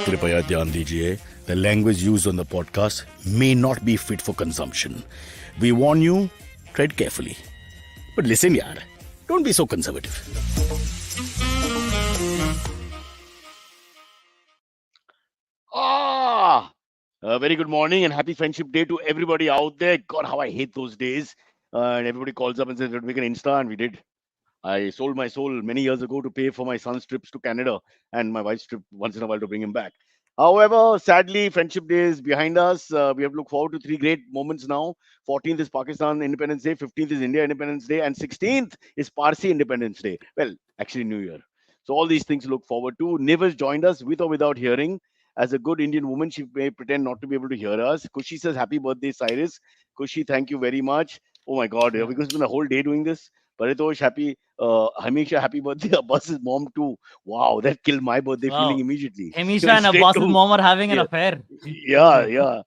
कृपया ध्यान दीजिए. The language used on the podcast may not be fit for consumption. We warn you, tread carefully. But listen, yaar, don't be so conservative. A very good morning and happy Friendship Day to everybody out there. God, how I hate those days. And everybody calls up and says, let's make an Insta, and we did. I sold my soul many years ago to pay for my son's trips to Canada and my wife's trip once in a while to bring him back. However, sadly, Friendship Day is behind us. We have to look forward to three great moments now. 14th is Pakistan Independence Day, 15th is India Independence Day, and 16th is Parsi Independence Day. Well, actually, New Year. So, all these things to look forward to. Niv has joined us with or without hearing. As a good Indian woman, she may pretend not to be able to hear us. Kushi says, Happy birthday, Cyrus. Kushi, thank you very much. Oh my God, Yeah. we're going to spend the whole day doing this. Paritosh, happy Hamisha, happy birthday. Abbas's mom too. Wow, that killed my birthday feeling Wow. immediately. She Hamisha went and straight Abbas's to mom are having an yeah, affair. yeah, yeah.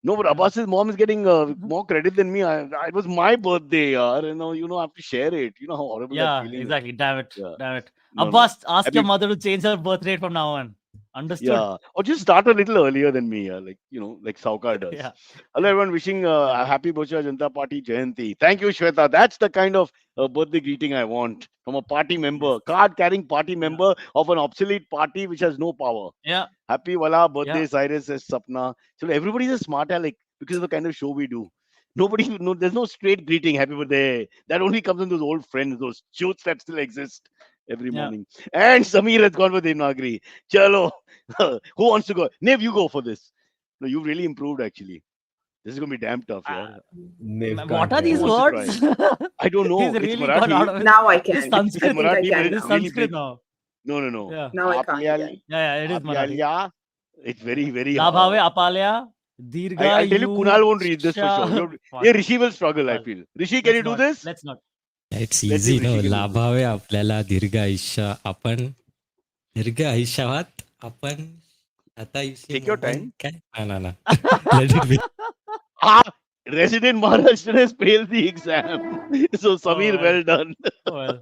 No, but Yeah. Abbas's mom is getting more credit than me. It was my birthday, yaar. I have to share it. You know how horrible that Yeah, feeling is. exactly. Damn it. Yeah, Damn it. no, no. Abbas, ask your Happy mother to change her birth rate from now on. Understood? Yeah, or just start a little earlier than me, like Saukar does. Yeah. Hello, everyone. Wishing a Yeah. happy Bharatiya Janata Party Jayanti. Thank you, Shweta. That's the kind of birthday greeting I want from a party Yes. member, card-carrying party Yeah. member of an obsolete party which has no power. Yeah. Happy Wala Yeah. birthday, Cyrus says Sapna. So everybody's a smart aleck because of the kind of show we do. No, there's no straight greeting, happy birthday. That only comes in those old friends, those shoots that still exist every Yeah. morning. And Samir has gone with Nagri. Chalo. Who wants to go? Nev, you go for this. No, you've really improved actually. This is gonna be damn tough, Uh, yeah. Nev what can't are Who these hear wants to us. try? words? I don't He's know. It's really gone out Marathi. of it. Now I This can. It's I Sanskrit. think I Marathi, but can This it's is now. really Sanskrit big. now. No. Yeah. Now I can't Apyal, again. Yeah. It is Marathi. apyalya. It's very, very Labhave Apalya. Dirga I'll tell you, Kunal won't read this for sure. Yusha. Yeah, Rishi will struggle, I Well, feel. Rishi, can let's you do not. this? Let's not. It's Let's see easy, if no? Rishi can do this. लाभावे आपल्याला दीर्घ आयुष्य आपण दीर्घ आयुष्यात आपण आता आयुष्य Take your mobile time. काय ना let it be. Resident Maharashtra has failed the exam. So, Samir, well. well done. Well,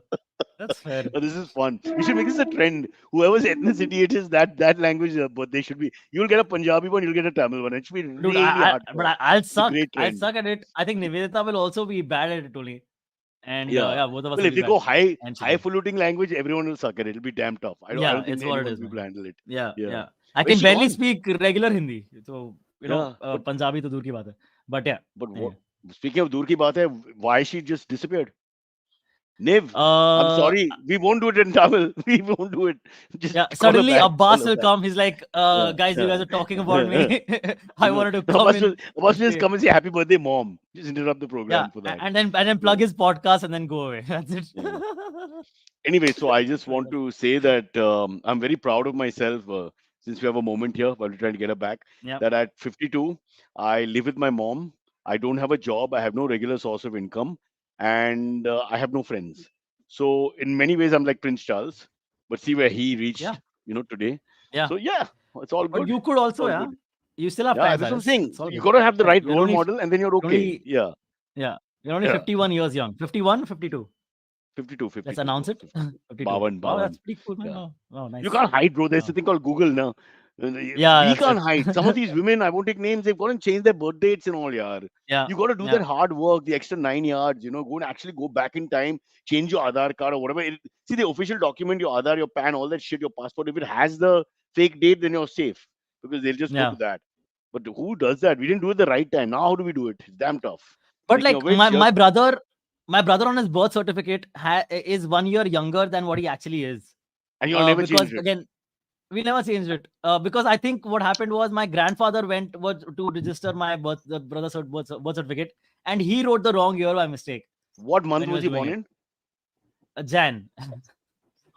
that's fair. This is fun. We should make this a trend. Whoever's ethnicity it is, that language, but they should be. You'll get a Punjabi one, you'll get a Tamil one. It should be Dude, really hardcore. I'll It's a suck. great I'll trend. suck at it. I think Niveditha will also be bad at it only. And Yeah. both of us Well, will if be they go bad. And she'll be. highfalutin language, everyone will suck at it. It'll be damn tough. I Yeah, don't think it's what it anyone is, will be able to man. handle it. Yeah. Yeah. I Where's can she barely gone? speak regular Hindi. So, Yeah. But Punjabi to dur ki baat hai. But yeah. but what, Anyway. speaking of dur ki baat hai, why she just disappeared? Niv, I'm Uh, sorry. We won't do it in Tamil. We won't do it. Just yeah. call her Suddenly back. Abbas Call her will back. come. He's like, Yeah. guys, you Yeah. guys are talking about me. I No, wanted to no, come Abbas in. will just Okay. come and say happy birthday, mom. Just interrupt the Yeah. program for that. And then plug Yeah. his podcast and then go away. That's it. Yeah. Anyway, so I just Well, want to say that I'm very proud of myself since we have a moment here while we're trying to get her back. yeah. That at 52, I live with my mom. I don't have a job. I have no regular source of income, and I have no friends. So in many ways, I'm like Prince Charles. But see where he reached, Yeah. Today. Yeah. So yeah, it's all But good. you could It's also, all yeah. good. You still have Yeah, time, that's what I'm Cyrus. saying. It's all You good. got to have the right You're role only, model, and then you're you're okay. only, Yeah, you're only yeah. 51 years young. 51, 52. 52, Let's 52, announce bro. it. 52. 52. Bawan, Wow, that's Bawan. pretty cool, man. Yeah. Oh, nice. You can't hide, bro. There's Oh. a thing called Google now. Yeah, We that's can't it. hide. Some of these women, I won't take names, they've gone and changed their birth dates and all, yaar. Yeah. You got to do Yeah. that hard work, the extra 9 yards, go and actually go back in time, change your Aadhaar card or whatever. See, the official document, your Aadhaar, your PAN, all that shit, your passport, if it has the fake date, then you're safe because they'll just go Yeah. to that. But who does that? We didn't do it the right time. Now, how do we do it? It's damn tough. But Speaking like of which, my brother on his birth certificate is 1 year younger than what he actually is. and you'll never Because change it. again, we never changed it. Because I think what happened was my grandfather was to register my brother's birth certificate, and he wrote the wrong year by mistake What month when he was was he doing born it. in? Jan.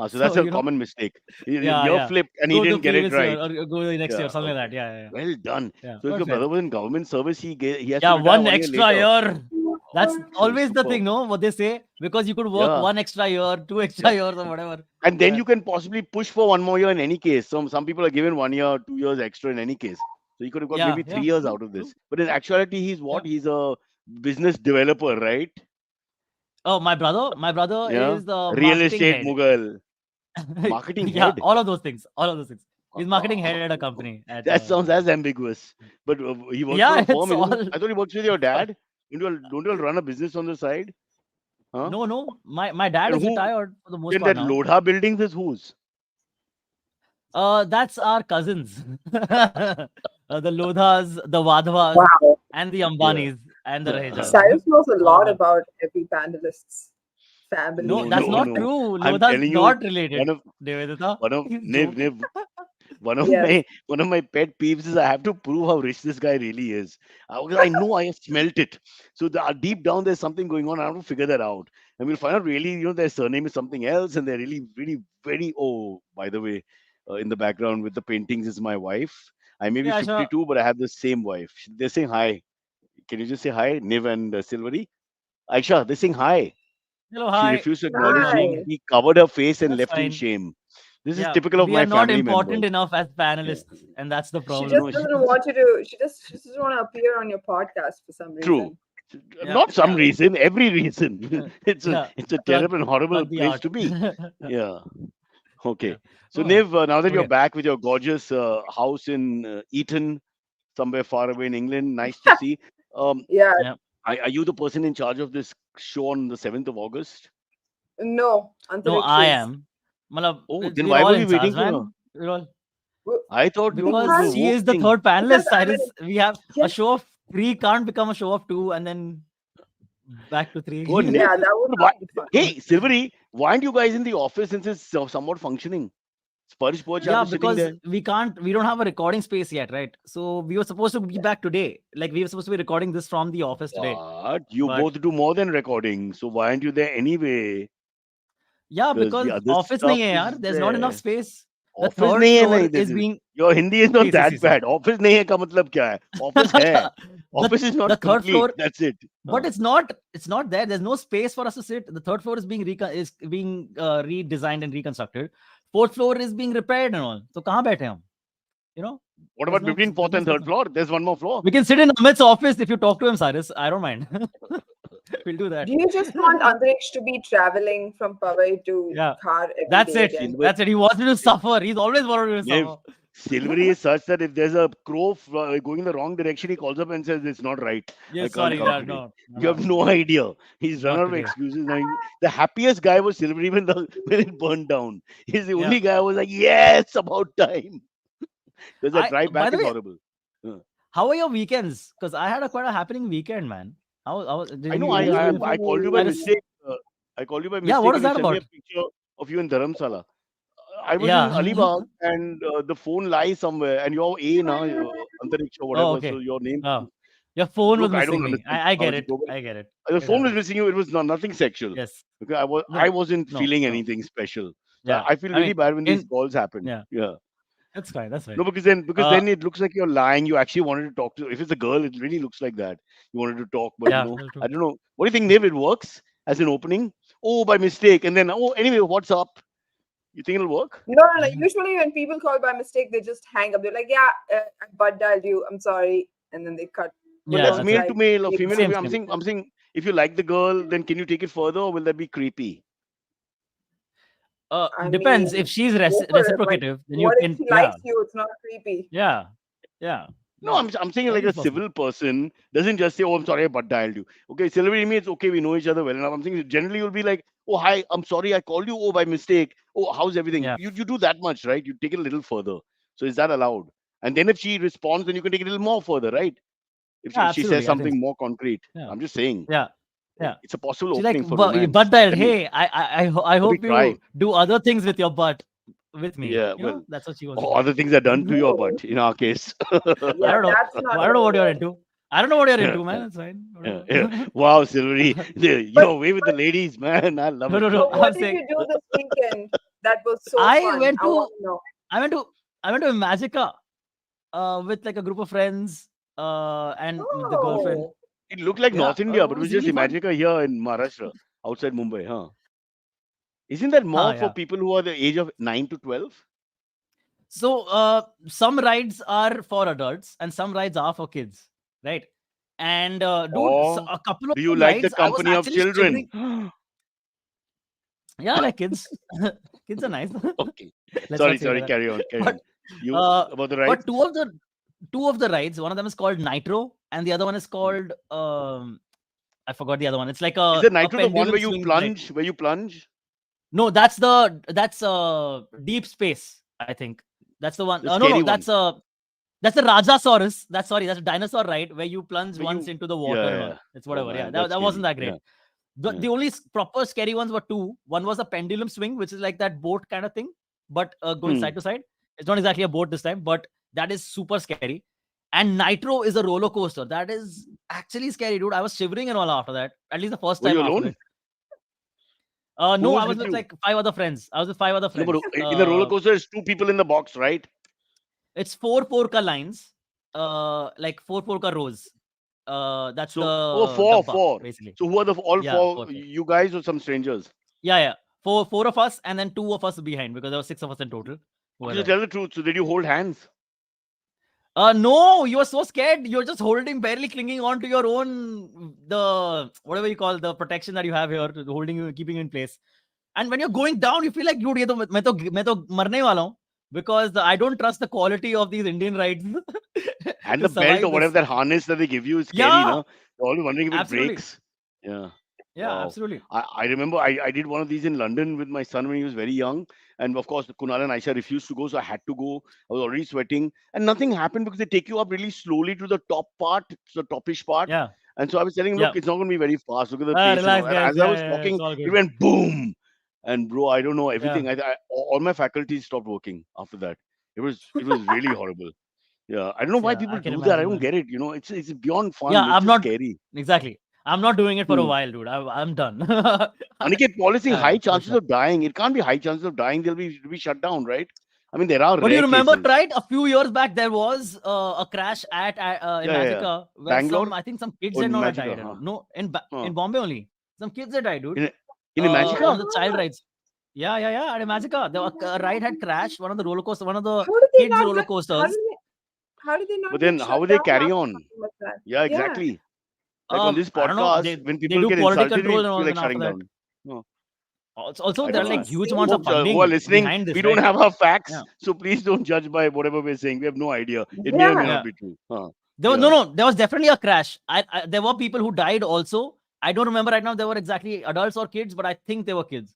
So that's So a common mistake. yeah, Year yeah. flipped and he Go to didn't get it previous year right. or go to the next Yeah, year, something like okay. that. Yeah. Well done. Yeah. So if your Perfect. brother was in government service, he has Yeah, to retire one 1 year extra later. year. That's So always the thing, superb. no? What they say, because you could work Yeah. 1 extra year, 2 extra Yeah. years, or whatever. And then Yeah. you can possibly push for 1 more year in any case. Some people are given 1 year, 2 years extra in any case. So he could have got Yeah, maybe 3 years true, out of this. true. But in actuality, he's what? Yeah. He's a business developer, right? Oh, my brother Yeah. is the Real marketing estate head. Mughal. Marketing Yeah, head. all of those things. All of those things. He's marketing head at a Oh, company. At that sounds as ambiguous. But he works for yeah, a it's firm, isn't it? all. I thought he works with your dad. Don't you all run a business on the side? Huh? No. My dad And is who? retired for the most Then part that now. Lodha buildings is whose? That's our cousins. The Lodhas, the Vadhavas, Wow. and the Yeah. Ambanis and the Rahejas. Cyrus knows a All of lot them. about every panelist's family No, No, that's no, name. not no. true. I'm Lodha's telling you, not related. one of Nivedita, he's Niv joking. Niv one of Yes. my pet peeves is I have to prove how rich this guy really is. Because I know I have smelt it. So deep down there's something going on. I have to figure that out, and we'll find out really. Their surname is something else, and they're really, really very. Oh, by the way, in the background with the paintings is my wife. I may be Yeah, sure. 52, but I have the same wife. They're saying hi. Can you just say hi, Niv and Silverie? Aisha, they're saying hi. Hello, She hi. refused to acknowledge. Hello. Nice. He covered her face and That's left in fine. shame. This is Yeah, typical of we are my not family important members. enough as Yeah. panelists, and that's the She problem. just No, doesn't want you to. She doesn't want to appear on your podcast for some true. reason. Yeah, Not some yeah, reason, every reason. yeah. It's a Plug, terrible and horrible plug the place art. to be. Yeah. Yeah. Okay. So Oh, Niv, now that you're okay. back with your gorgeous house in Eton, somewhere far away in England, nice to see. Um, Yeah. Yeah. are you the person in charge of this show on the 7th of August? No. No, Antariksh I is. am. Malab, Oh, then we're why all were we in charge, waiting for her? man. We're all W- I thought We because the can't she woke is the thing. third panelist. because I Cyrus, mean, we have a yes, show of three can't become a show of two, and then back to three. Poor Niv. yeah, that would But not why? be fun. Hey, Silvery, why aren't you guys in the office since it's somewhat functioning? Spurge Pochap Yeah, is sitting because there. we don't have a recording space yet, right? So we were supposed to be back today. Like we were supposed to be recording this from the office today. But you But both do more than recording. So why aren't you there anyway? yeah, Because the because other office stuff nahi hai yaar. is There's not enough there. space. The Office third nahi hai floor nahi. is being Your Hindi is not see, see, that see, see. bad. Office nahi hai ka matlab kya hai? Office hai. the Office is the not third complete. floor, That's it. but it's not there. There's no space for us to sit. The third floor is being redesigned and reconstructed. Fourth floor is being repaired and all. So kahan baithe hum? You know, What there's about no between there's fourth no and space. third floor? There's one more floor. We can sit in Amit's office if you talk to him, Cyrus. I don't mind. We'll do that. Do you just want Antariksh to be traveling from Powai to Yeah, Khar every that's day it. again? That's it. He wants me to suffer. He's always wanted me to If suffer. Silvery is such that if there's a crow going in the wrong direction, he calls up and says, "It's not right. I Yes, can't sorry. come No, today." no, You have no no. idea. He's run Not out of today. excuses now. The happiest guy was Silvery when it burned down. He's the Yeah. only guy who was like, "Yes, about time." Because that drive By back the is way, horrible. Uh, how are your weekends? Because I had a quite a happening weekend, man. How did I know. you did you I called you by Cyrus? mistake. I called you by Yeah, what mistake, is and you that sent me a about? picture of you in Dharamsala. I was in Yeah. Alibag, and the phone lies somewhere, and your A now Antariksh or Oh, whatever. So okay. your name. Oh, your phone was Look, I missing don't me. understand I how get you it. go. I get it. The It phone was happens. missing you. It was nothing sexual. Yes. Okay, No, I no, wasn't no, feeling no. anything special. So Yeah. I feel I really mean, bad when these in calls happen. yeah, Yeah. that's fine. That's fine. No, because Uh, then it looks like you're lying. You actually wanted to talk to. If it's a girl, it really looks like that. You wanted to talk, but yeah, that's I true. don't know. What do you think, Niv? It works as an opening? Oh, by mistake, and then anyway, what's up? You think it'll work? No. Usually, when people call by mistake, they just hang up. They're like, "Yeah, I butt dialed you. I'm sorry," and then they cut. But They Yeah, that's don't that's male it. to like male or take female back to Same, female. same. I'm saying if you like the girl, then can you take it further, or will that be creepy? I Depends. mean, If she's go for it. Like, reciprocative, then you what if can. she Yeah, likes you? It's not creepy. yeah, yeah. No, I'm saying like a Anything's possible. civil person doesn't just say, "Oh, I'm sorry, I butt dialed you." Okay, celebrity means okay, we know each other well enough. I'm saying generally you'll be like, "Oh, hi, I'm sorry, I called you. Oh, by mistake. Oh, how's everything?" Yeah, You do that much, right? You take it a little further. So is that allowed? And then if she responds, then you can take it a little more further, right? yeah. If she says Absolutely. I think. something more concrete, Yeah, I'm just saying yeah, yeah. it's a possible She's like, opening for but you romance. butt dial. Let me Hey, I let me hope try. you do other things with your butt with me. Yeah, well, That's what she wants to or do. other things are done to your No. butt in our case. I Yeah, don't know. that's not I don't know gonna what you're work. into. I don't know what you're Yeah, into, yeah, man. It's fine. yeah. Whatever. Wow, Silvery, But you're away with the ladies, man. I love No, it. no, no. but I'm what did saying you do this weekend that was so I fun? went I want to to know. I went to I went to Magica with like a group of friends and with the girlfriend. Oh, It looked like Yeah, North India, but it it was was just really fun. Imagica here in Maharashtra, outside Mumbai, huh? Isn't that Huh, more for yeah. people who are the age of 9 to 12? So some rides are for adults and some rides are for kids, right? And dude, Or a couple of do you the like the rides I was company of actually children? shivering. Yeah, I like kids. Kids are nice. Okay. Let's Sorry, not say sorry. that. Carry on, carry But on. You about the rides? but two of the rides, one of them is called Nitro, and the other one is called I forgot the other one. It's like Is the a nitro the one pendulum where you swing ride. plunge? Where you plunge? No, that's Deep Space, I think. That's the one. The No, scary that's one. that's the Rajasaurus. That's a dinosaur ride where you plunge Where once you? into the water Yeah, and all. yeah. It's Oh whatever. Yeah, man, that's that wasn't scary. that great. Yeah, The, yeah. the only proper scary ones were two. One was a pendulum swing, which is like that boat kind of thing, but going Hmm. side to side. It's not exactly a boat this time, but that is super scary. And Nitro is a roller coaster. That is actually scary, dude. I was shivering and all after that. At least the first Were time you after alone? it. Who No, I was was with with you? like five other friends. I was with five other No, but friends. in the roller coaster, there's two people in the box, right? It's four ka lines, like four ka rows. That's So, oh, the four, dabba four. basically. So who are the all Yeah, four? four. You guys or some strangers? Yeah. Four of us, and then two of us behind because there were six of us in total who were Okay, so there. tell the truth. So did you hold hands? No, you were so scared. You're just holding, barely clinging on to your own, the whatever you call the protection that you have here, holding you, keeping you in place. And when you're going down, you feel like, dude, मैं तो मरने वाला हूँ, because I don't trust the quality of these Indian rides And to the belt or survive whatever this. that harness that they give you is scary, Yeah, no? You're always wondering if it absolutely. breaks. Yeah. Yeah, Wow. absolutely. I remember I did one of these in London with my son when he was very young. And of course, Kunal and Aisha refused to go, so I had to go. I was already sweating. And nothing happened because they take you up really slowly to the top part, to the topish part. Yeah, And so I was telling him, yeah. look, it's not going to be very fast. Look at the pace, Relax, And guys. as I was Yeah. It's talking, all it good. went boom. And bro, I don't know, Yeah. everything. All my faculties stopped working after that. It was really horrible. Yeah, I don't know why Yeah, I people can do that. I imagine, don't man. get it. It's beyond Yeah, fun. It's I'm just not scary. exactly. I'm not doing it for a Hmm. while, dude. I'm done. Aniket, policing Yeah, high for chances sure. of dying. It can't be high chances of dying. They'll be shut down, right? I mean, there are But you rare remember, cases. right? A few years back, there was a crash in Yeah, yeah, yeah. Magica where Bangalore I think some kids or had in not Magica, died. huh? No, Huh. in Bombay only. Some kids had died, dude. In a Oh One of Magica? the my child god. rides. Yeah. At Magica, a ride had crashed. One of the roller coaster, one of the How did they kids not roller get coasters. how did they not But get then how shut would they down carry after on? something like that? Yeah, Yeah. exactly. Like on this I don't know. podcast, when They people do get quality insulted, we control and feel all. like Then after shutting that, down. No, also I there don't are That's know. like huge amounts insane. of Folks, who are funding listening, behind we this, don't right? have our Yeah, facts, so please don't judge by whatever we're saying. We have no idea. It may or may Yeah. not yeah. be true. Huh. There was Yeah. no. There was definitely a crash. There were people who died also. I don't remember right now. They were exactly adults or kids, but I think they were kids,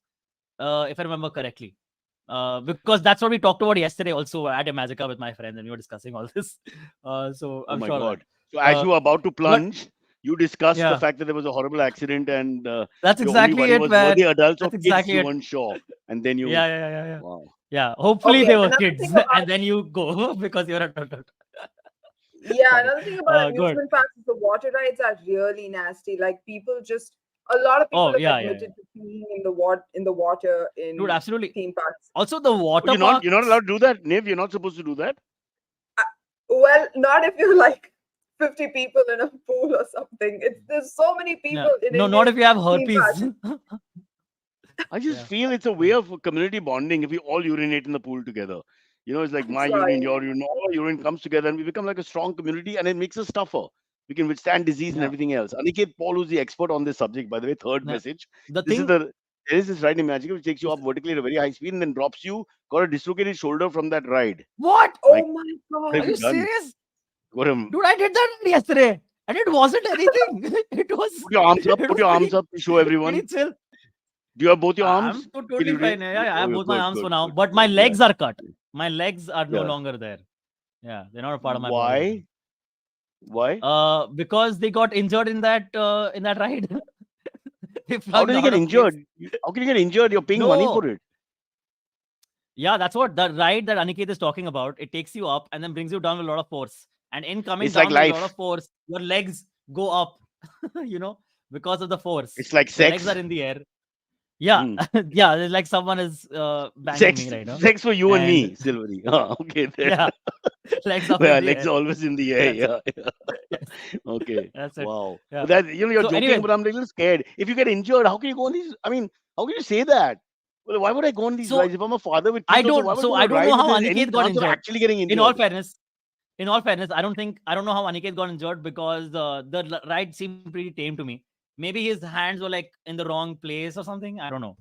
if I remember correctly. Because that's what we talked about yesterday also at Imagica with my friends, and we were discussing all this. So Oh I'm my sure of that. God. So as you were about to But plunge, you discussed the yeah, fact that there was a horrible accident, and that's your only exactly worry it, was were they man. adults or That's kids? exactly You it. weren't sure, and then you, Yeah. wow. Yeah. Hopefully Okay, they were another thing kids, about and then you go because you're an adult. yeah, Sorry. another thing about Good. amusement parks is the water rides are really nasty. Like people just a lot of people Oh have yeah. admitted to peeing in the water Dude, in absolutely. theme parks. Also, the Oh, water you're not parks. allowed to do that, Niv. You're not supposed to do that. Well, not if you're like 50 people in a pool or something. There's so many people in No, not Indian if you have theme herpes. parks. I just Yeah. feel it's a way of community bonding if we all urinate in the pool together. It's like I'm my urine, sorry. your urine, all our urine comes together and we become like a strong community and it makes us tougher. We can withstand disease and Yeah. everything else. Aniket Paul, who's the expert on this subject, by the way, third Yeah. message. The This is thing. there is this ride in Magic which takes you up vertically at a very high speed and then drops you, got a dislocated shoulder from that ride. What? Like, Oh my what have Are god. you you done? serious? Got a, Dude, I did that yesterday. And it wasn't anything. It was put your arms up, it put was your arms up to show pretty everyone. chill. Do you have both your I'm arms? Can totally you fine. Yeah, I Oh, have you're both my good, arms good, for now, good, but my good. Yeah. legs are cut. My legs are no Yeah. longer there. Yeah, they're not a part of my body anymore. Why? Why? Because they got injured in that ride. They How flung did you out get of place. injured? How can you get injured? You're paying money for No. it. Yeah, that's what the ride that Aniket is talking about. It takes you up and then brings you down with a lot of force. And in coming It's like down with a lot of life. force, your legs go up, because of the force. It's like Your legs sex. are in the air. Yeah, Mm. yeah, it's like someone is banging Sex, me right now. sex for you and And me, Silverie. Okay, there. yeah, legs up in Yeah, the legs air. are always in the air. That's it. Yeah, yeah. Yes, Okay. that's it. Wow. Yeah. But that you're So, joking, anyways, but I'm a little scared. If you get injured, how can you go on these? I mean, how can you say that? Well, why would I go on these so rides? If I'm a father with I kids, also, don't. why would I So go on I a don't ride know if how there's any Aniket got chance of injured. actually getting In all injured? fairness, I don't know how Aniket got injured because the ride seemed pretty tame to me. Maybe his hands were like in the wrong place or something. I don't know.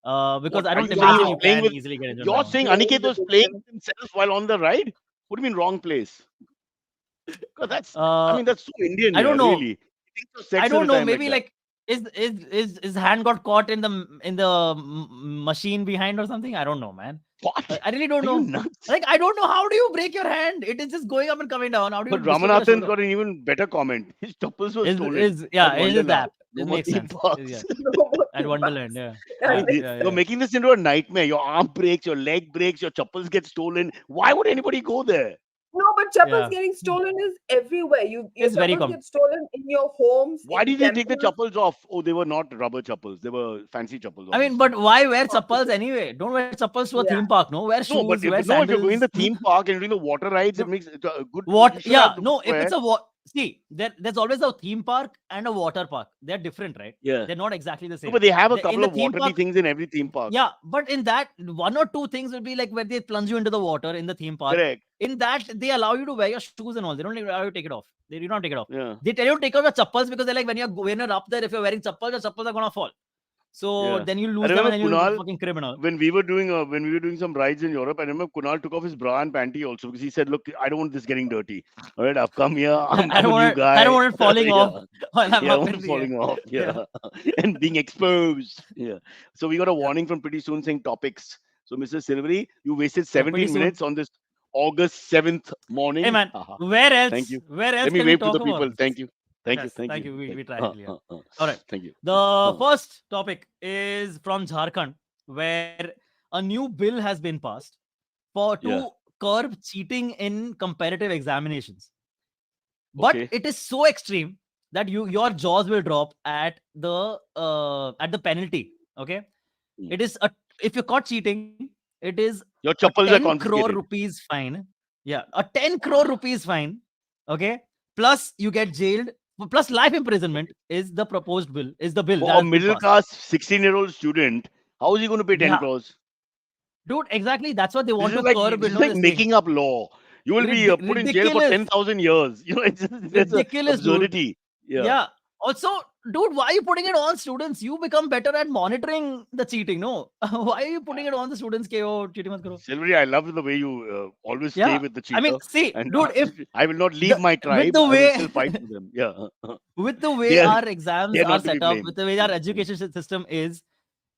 Because What I are don't you imagine saying? you He's playing can with? easily get injured by You're one. saying Blame Aniket the was playing victim. with himself while on the ride? What do you mean wrong place? Because that's, I Uh, mean, that's so Indian, I yeah, don't know. really. He thinks of I sex don't every know. time like Maybe that. like is his hand got caught in the machine behind or something? I don't know, man. What? I really don't Are you know. nuts? Like I don't know, how do you break your hand? It is just going up and coming down. How do you But dislocate a Ramanathan's shoulder? got an even better comment. His chappals were stolen Is at yeah, it is Wonderla. that. No It more makes theme sense. Yeah, parks. No more at theme Wonderland. parks. Yeah, That makes yeah, You're yeah. making this into a nightmare. Your arm breaks, your leg breaks, your chappals get stolen. Why would anybody go there? No, but chappals Yeah. getting stolen is everywhere. Your It's very chappals common. get stolen in your homes, Why in did they take the temples. chappals off? Oh, they were not rubber chappals. They were fancy chappals, I mean, obviously. but why wear chappals Possible. anyway? Don't wear chappals to a Yeah. theme park. No, wear No, shoes, wear no, if you're going to sandals. the theme park and doing the water rides, it makes it a good. You What? should have Yeah, the no. If footwear. it's a see, there's always a theme park and a water park. They're different, right? Yeah. They're not exactly the No, same. but they have a In couple the of theme watery park, things in every theme park. yeah, but in that, one or two things will be like where they plunge you into the water in the theme park. Correct. In that, they allow you to wear your shoes and all. They don't allow you to take it off. They do not take it off. Yeah. They tell you to take off your chappals because they're like, when you're up there, if you're wearing chappals, your chappals are gonna fall. So Yeah. then you I lose them remember and then you Kunal, fucking crib and all. when we were doing some rides in Europe, I remember Kunal took off his bra and panty also because he said, "Look, I don't want this getting dirty. All right, I've come here. I I'm don't a new want it. I don't guy. want it falling off Yeah, while I'm yeah, I up want in it the air. falling off. Yeah. Yeah, and being exposed. Yeah. So we got a Yeah. warning from pretty soon saying topics. So Mr. Silverie, you wasted Yeah, pretty 17 soon. minutes on this August 7th Hey morning. man, Haha. where Thank else? you. Where else Let me can we wave to talk the about people. this? Thank you. Thank you. Yes, Thank thank you. you. We Thank try, you. yeah. All right. Thank you. The first topic is from Jharkhand, where a new bill has been passed for Yeah. to curb cheating in comparative examinations. But Okay. it is so extreme that your jaws will drop at the penalty. Okay, Mm. it is a if you're caught cheating, it is Your a chappals are 10 crore confiscated. rupees fine. Yeah, a 10 crore rupees fine. Okay, plus you get jailed. Plus life imprisonment is the proposed bill. Is the bill For that a has been middle passed. class 16-year-old student, how is he going to pay 10 Yeah, crores? dude, exactly. That's what they want to curb. This You is know like this thing. making up law. You will be put in jail for Ridiculous, 10,000 years. You know, that's a ridiculous, dude. absurdity. Yeah. Yeah. Also, dude, why are you putting it on students? You become better at monitoring the cheating. No, why are you putting it on the students? Ke, oh, cheating mat karo. Silvery, I love the way you always stay Yeah, with the I mean, cheater. see, And dude, if I will not leave the my with tribe. the I will way still fight for them. Yeah. with the way They are, our they exams are are not to be set up, blamed. with the way our education system is,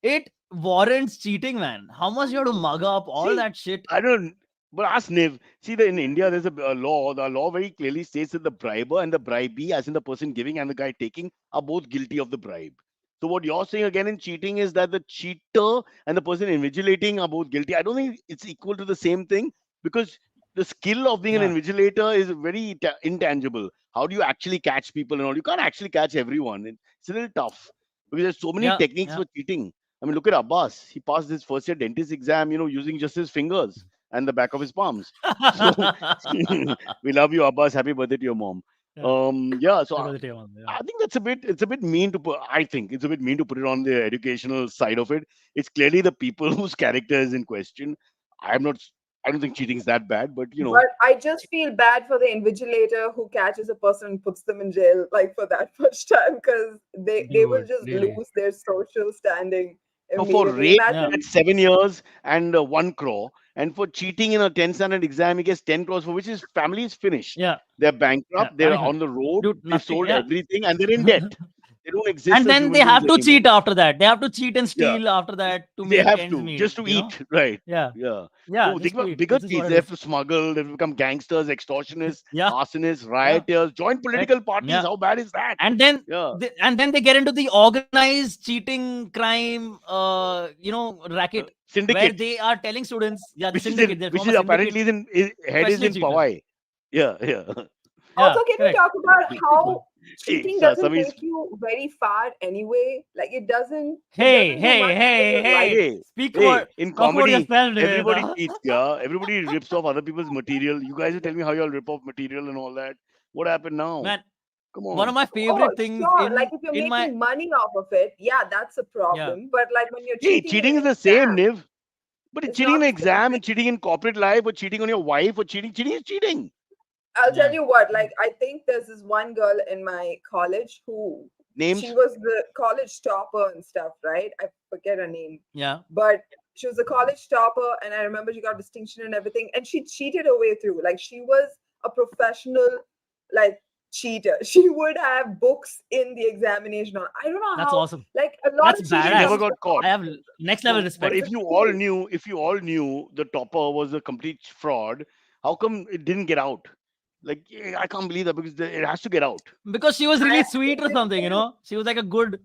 it warrants cheating, man. How much you have to mug up all See, that shit? I don't. But ask Niv. See, in India, there's a law. The law very clearly states that the briber and the bribee, as in the person giving and the guy taking, are both guilty of the bribe. So what you're saying again in cheating is that the cheater and the person invigilating are both guilty. I don't think it's equal to the same thing because the skill of being an Yeah, invigilator is very intangible. How do you actually catch people and all? You can't actually catch everyone. It's a little tough because there's so many yeah, techniques yeah. for cheating. I mean, look at Abbas. He passed his first year dentist exam, using just his fingers and the back of his palms. So we love you, Abbas. Happy birthday to your mom. Yeah. Yeah. So Because it was, yeah. I think it's a bit mean to put. I think it's a bit mean to put it on the educational side of it. It's clearly the people whose character is in question. I'm not. I don't think cheating is that bad, but But I just feel bad for the invigilator who catches a person and puts them in jail like for that much time because they will Dude, just really. lose their social standing no, for immediately. rape Yeah. he Imagine gets 7 years and 1 crore, and for cheating in a 10th standard exam he gets 10 crores for which his family is finished. Yeah, They're yeah. bankrupt. They're on Punishment. the road. Dude, They've nothing. sold Yeah. everything and they're in debt. They don't exist And as then they human beings have to anymore. cheat after that. They have to cheat and Yeah, steal after that to they make have ends to meet, just to eat, right? Yeah. Yeah. Yeah, Oh, just think to about eat. bigger This is what thieves. it They have is. to smuggle. They become gangsters, extortionists, Yeah, arsonists, yeah, rioters, join right. political parties. Yeah. How bad is that? And then Yeah. they get into the organized cheating crime racket where Syndicate, they are telling students, yeah, the which is in syndicate, they which form a is syndicate, apparently head is professional in cheaters. Powai. Yeah, yeah. Yeah, also, can we correct. talk about how Hey, cheating doesn't Savi's. take you very far anyway? Like it doesn't Hey, do hey, much in hey, your life. hey. Hey, Speak hey, about in talk about comedy, yourself, everybody Niveditha. cheats, yeah. Everybody rips off other people's material. You guys are telling me how y'all rip off material and all that. What happened now? Man, Come one of on. my Oh, favorite things sure. Like if you're in my making money off of it, yeah, that's a yeah. problem. But like when you're Hey, cheating in cheating an is the same, exam, Niv. But it's cheating in not an the same exam thing. and cheating in corporate life or cheating on your wife or cheating is cheating. I'll Yeah. tell you what, like I think there's this one girl in my college who Names? She was the college topper and stuff, right? I forget her name, Yeah. but she was a college topper, and I remember she got distinction and everything, and she cheated her way through. Like, she was a professional, like, cheater. She would have books in the examination. I don't know That's how. awesome. Like, a lot That's of She cheating badass. never comes got from caught. I have next level But respect. if you all knew, the topper was a complete fraud, how come it didn't get out? Like, I can't believe that, because it has to get out. Because she was I, really it sweet or didn't something, you tell. know. She was like a good.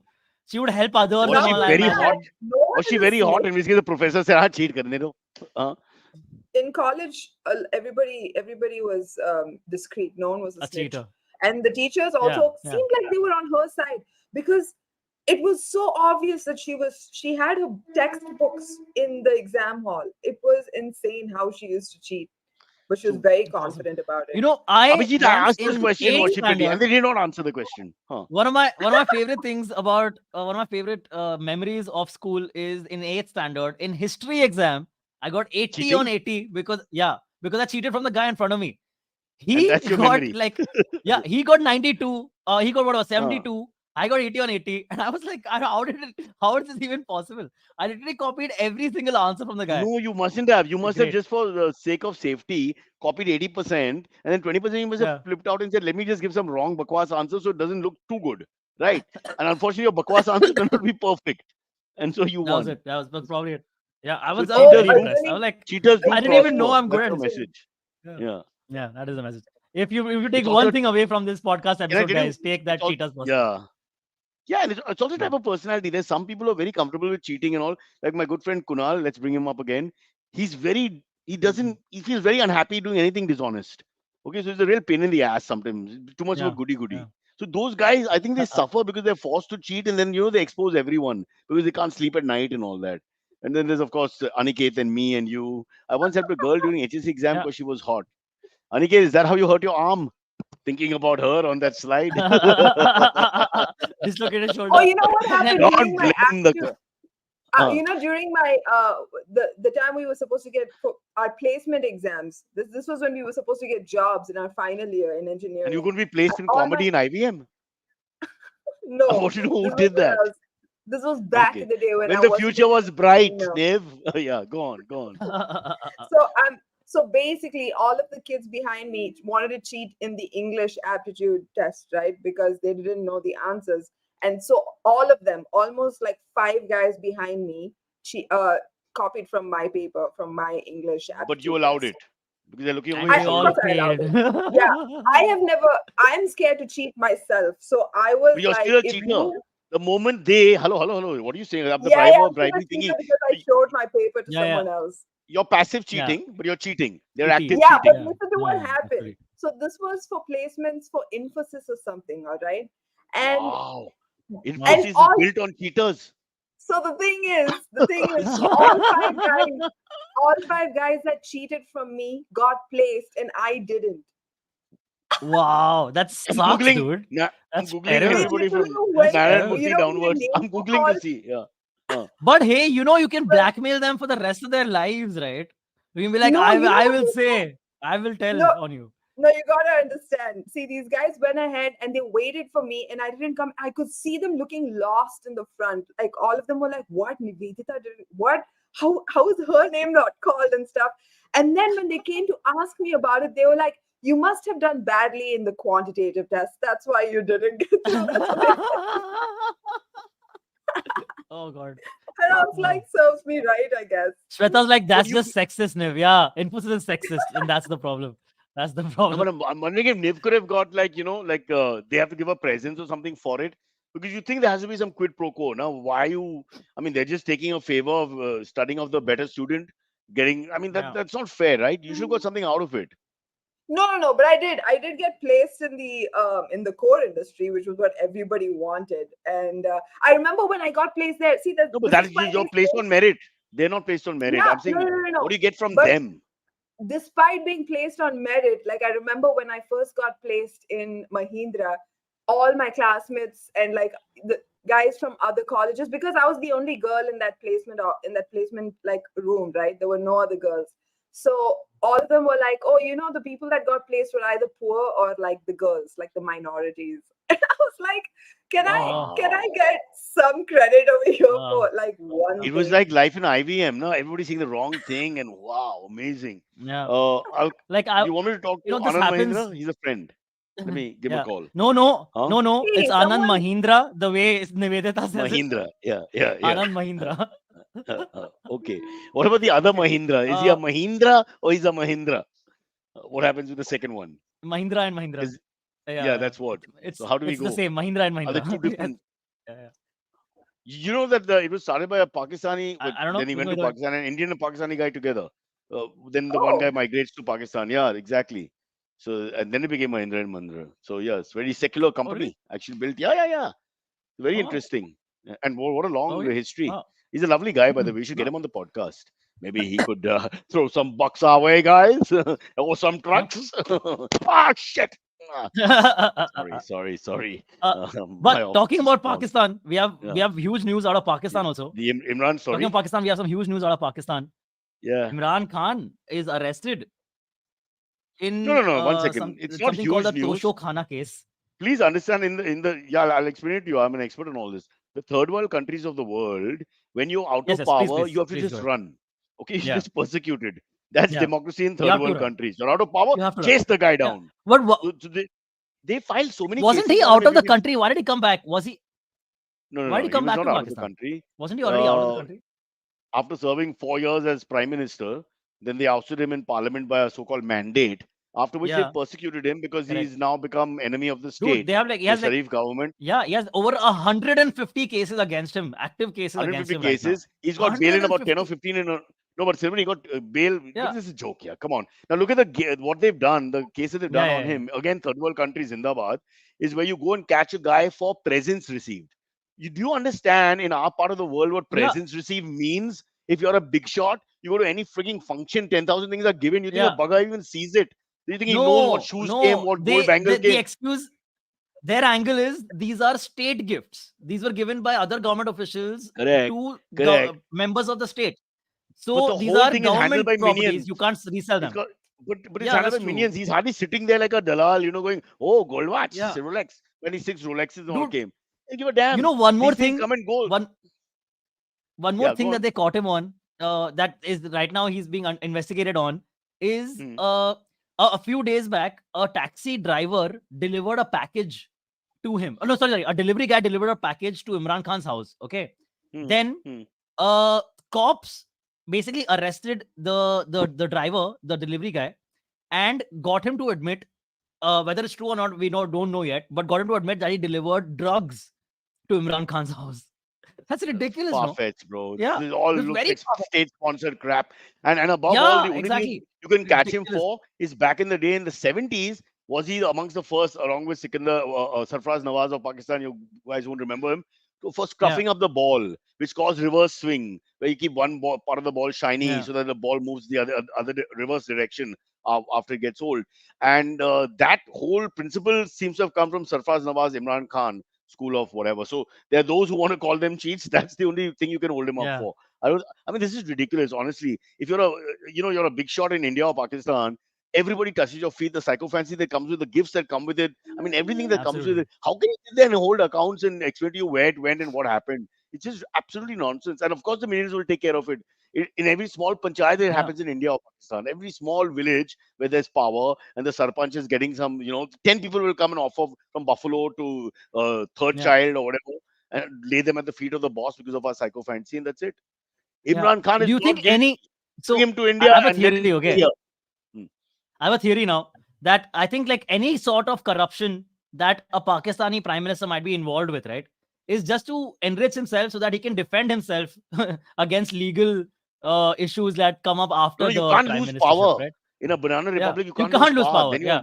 She would help others Was and Not she all. I only very imagine. hot? that, no one Was she is a very hot? snake. And the professor said, "Ah, cheat karne do." Uh, In college, everybody was discreet. No one was a A snitch, cheater. and the teachers Yeah. also Yeah. seemed like they were on her side, because it was so obvious that she had her textbooks in the exam hall. It was insane how she used to cheat, but she was so, very That's awesome. confident about You it. know, I Abhijit, I once asked this in question, eighth what's your pity? And standard, they did not answer the question. Huh. one of my favorite things about one of my favorite memories of school is in eighth standard in history exam. I got 80 on Cheating? 80 because I cheated from the guy in front of me. And He that's your got memory. like, yeah, he got 92. He got what was Uh, 72. I got 80 on 80, and I was like, how is this even possible? I literally copied every single answer from the guy. no, you mustn't have. You must have, Great. just for the sake of safety, copied 80%, and then 20% you must have Yeah, flipped out and said, let me just give some wrong bakwas answer so it doesn't look too good. Right? And unfortunately, your bakwas answer turned out to be perfect. And so you that was won. it. That's probably it. Yeah, So I was Oh, cheaters very a do impressed. I really was like, cheaters a do I didn't even know prosper. I'm really That's good. your interesting. message. Yeah, Yeah. yeah, that is the message. If you take It's also one thing away from this podcast can I episode, tell you? guys, take It's that all cheaters prosper. yeah. Yeah, and it's also a Yeah, type of personality. There's some people who are very comfortable with cheating and all. Like my good friend Kunal, let's bring him up again. He feels very unhappy doing anything dishonest. Okay, so it's a real pain in the ass sometimes. Too much of a yeah, goody yeah. goody. So those guys, I think they suffer because they're forced to cheat, and then they expose everyone because they can't sleep at night and all that. And then there's of course Aniket and me and you. I once helped a girl during HSC exam Yeah. because she was hot. Aniket, is that how you hurt your arm? Thinking about her on that slide. Dislocated Oh, shoulder. you know what happened Never. Don't during my blame the. aptitude? Uh, During my the time we were supposed to get our placement exams. This was when we were supposed to get jobs in our final year in and you're engineering. going to be placed in All my comedy in IVM. I No, want to know who this was did when that. I was. This was back Okay. in the day when When I the wasn't future in. was bright, No. Dev. Yeah, go on, go on. So basically all of the kids behind me wanted to cheat in the English aptitude test, right? Because they didn't know the answers. And so all of them, almost like five guys behind me, copied from my paper, from my English But you aptitude allowed test. it because they're looking over And your they Of all course shoulder. I allowed failed. it. Yeah. I'm scared to cheat myself. So I But was you're like, still a if cheater. you. The moment they, hello, hello, hello, what are you saying? Have the Yeah, yeah, briber I'm still a bribing cheater thingy. because I showed my paper to Yeah, yeah, someone else. You're passive yeah. cheating, but you're cheating. They're It is. active Yeah, but cheating. Yeah, listen to what yeah, happened. actually. So this was for placements for emphasis or something, all right? And Wow. and Wow. Infosys is all built on cheaters. so the thing is, all five guys that cheated from me got placed and I didn't. Wow, that I'm sucks, googling. dude. I'm That's googling See, terrible. everybody you from know That's when Narayan terrible. you Murthy know when your downwards. name I'm was googling to called. see. Yeah. But hey, you can Well, blackmail them for the rest of their lives, right? You can be like, no, you know I what will they said? say, I will tell No, on you. no, you gotta understand. See, these guys went ahead and they waited for me, and I didn't come. I could see them looking lost in the front. Like all of them were like, "What? Niveditha did what? How is her name not called and stuff?" And then when they came to ask me about it, they were like, "You must have done badly in the quantitative test. That's why you didn't get through." That's what they said. Oh god. And I was Oh. like, "Serves me right, I guess." Shweta's like, But that's you, just sexist, Niv. Yeah, Infosys is sexist, and that's the problem. That's the no, problem. but I'm wondering if Niv could have got like, they have to give a presents or something for it. Because you think there has to be some quid pro quo. Now, I mean, they're just taking a favor of studying of the better student, I mean, Yeah. that's not fair, right? You should have got something out of it. No. But I did. I did get placed in the core industry, which was what everybody wanted. And I remember when I got placed there. See, No, but this that is is why your they place say, on merit. They're not placed on merit. yeah, I'm saying, no. what do you get from But them? despite being placed on merit, like I remember when I first got placed in Mahindra, all my classmates and like the guys from other colleges, because I was the only girl in that placement like room, right? There were no other girls. So all of them were like, "Oh, the people that got placed were either poor or like the girls, like the minorities." And I was like, Can Oh, I get some credit over here uh, for like one It was thing? like life in IVM. No, everybody saying the wrong thing, and wow, amazing. yeah. I'll. Like You want me to talk to this Anand happens. Mahindra? He's a friend. Let me give him a Yeah. call. No, no, Huh? no, no. It's Hey, Anand someone. Mahindra. The way Nivedita says it. Mahindra. Yeah, yeah, yeah. Anand Mahindra. Okay. What about the other Okay. Mahindra? Is he a Uh, Mahindra or he's a Mahindra? What happens with the second one? Mahindra and Mahindra. Is Yeah, yeah, yeah. that's what. So It's how do we it's the go? same. Mahindra and Are they two Mahindra. Yes. different? Yeah, yeah. You know that it was started by a Pakistani, but I don't know. then he You went know to that. Pakistan, an Indian and Pakistani guy together. Then the one guy Oh, migrates to Pakistan. Yeah, exactly. So and then it became Mahindra and Mahindra. So yeah, it's very secular Oh, really? company actually built. Yeah, yeah, yeah. Very Oh, interesting. And what a long okay. history. Oh, He's a lovely guy, by the way. We should get no, him on the podcast. Maybe he could throw some bucks our way, guys, or some no. trucks. Ah, shit. Ah, sorry, uh, sorry, sorry. but My talking office is about calling. Pakistan, we Yeah. have huge news out of The, Pakistan also. the Imran Talking story. of Pakistan, we have some huge news out of Pakistan. Yeah. Imran Khan is arrested No, in no, no. One second. It's not something called huge the news. Tosho Khana case. Please understand in the yeah, I'll explain it to you. I'm an expert on all this. The third world countries of the world, when you're out Yes, of yes. Please, power, you please, have to please go just ahead. run. Okay, you're Yeah, just persecuted. That's yeah. democracy in You third have to world run. countries. You're out of power, You have to run. chase the guy Yeah. down. But So they filed so many wasn't cases he on him. out If of you the can, country? Why did he come back? no, no, Why did no. he He come was back not to out of the Pakistan? country. Wasn't he already out of the Uh, country? After serving 4 years as prime minister, then they ousted him in parliament by a so-called mandate. After which they Yeah, persecuted him because correct. he's now become enemy of the Dude, state, they have like he the has like Sharif government. yeah, he has over 150 cases against him, active cases against 150 him right now. cases. He's got bail in about 10 or 150. 15 in a, no, but Silverie, he got bail. But Yeah, this is a joke here. Come on. Now look at what they've done, the cases they've yeah, done on yeah, yeah. him. Again, third world country, Zindabad, is where you go and catch a guy for presents received. Do you understand in our part of the world what Yeah, presents received means? If you're a big shot, you go to any freaking function, 10,000 things are given. You think a yeah. bugger even sees it? Do you think he knows what No, shoes came, no. what gold bangles The came? excuse their angle is these are state gifts. These were given by other government officials Correct, to correct. members of the state. But So the these whole are thing is handled government by properties. minions. You can't resell It's them. got, but it's Yeah, handled that's by true. minions. He's hardly sitting there like a dalal, going, oh, gold watch, Yeah, Rolex. When he six Rolexes and all dude. came, they give a You damn. know one more These things thing. come and go. One one more Yeah, thing go that on. they caught him on. That is right now he's being investigated on. Is Hmm, a few days back, a taxi driver delivered a package to him. Oh, no, sorry, a delivery guy delivered a package to Imran Khan's house. Okay, hmm, then hmm. uh cops basically arrested the driver, the delivery guy, and got him to admit, whether it's true or not, we don't know yet, but got him to admit that he delivered drugs to Imran Khan's house. That's ridiculous, no? Far-fetched, bro. Yeah, This all that's looks very like state-sponsored crap. And above all, the yeah, only thing exactly. you can catch him Ridiculous. for is back in the day in the 70s, was he amongst the first, along with Sikandar, Sarfraz Nawaz of Pakistan, you guys won't remember him, for Yeah, scruffing up the ball, which caused reverse swing, where you keep one ball, part of the ball shiny yeah, so that the ball moves the other reverse direction after it gets old. And that whole principle seems to have come from Sarfraz Nawaz, Imran Khan school of whatever. So there are those who want to call them cheats. That's the only thing you can hold him up yeah, for. I mean, this is ridiculous. Honestly, if you're you're a big shot in India or Pakistan, everybody touches your feet. The psychophancy that comes with the gifts that come with it. I mean, everything that comes with absolutely. it. How can you sit there and hold accounts and explain to you where it went and what happened? It's just absolutely nonsense. And of course, the millions will take care of it. In every small panchayat that Yeah, happens in India or Pakistan, every small village where there's power and the sarpanch is getting some, 10 people will come and offer from Buffalo to third yeah, child or whatever and lay them at the feet of the boss because of our psychophancy, and that's it. yeah. Imran Khan Do is you not think guilty. any? Bring So him to I India have a and let him theory. stay Okay, here. Hmm. I have a theory now that I think like any sort of corruption that a Pakistani prime minister might be involved with, right, is just to enrich himself so that he can defend himself against legal issues that come up No, after no, you the can't prime lose ministership, power. right? In a banana Yeah, republic, you you can't lose can't lose power. power. Then Yeah,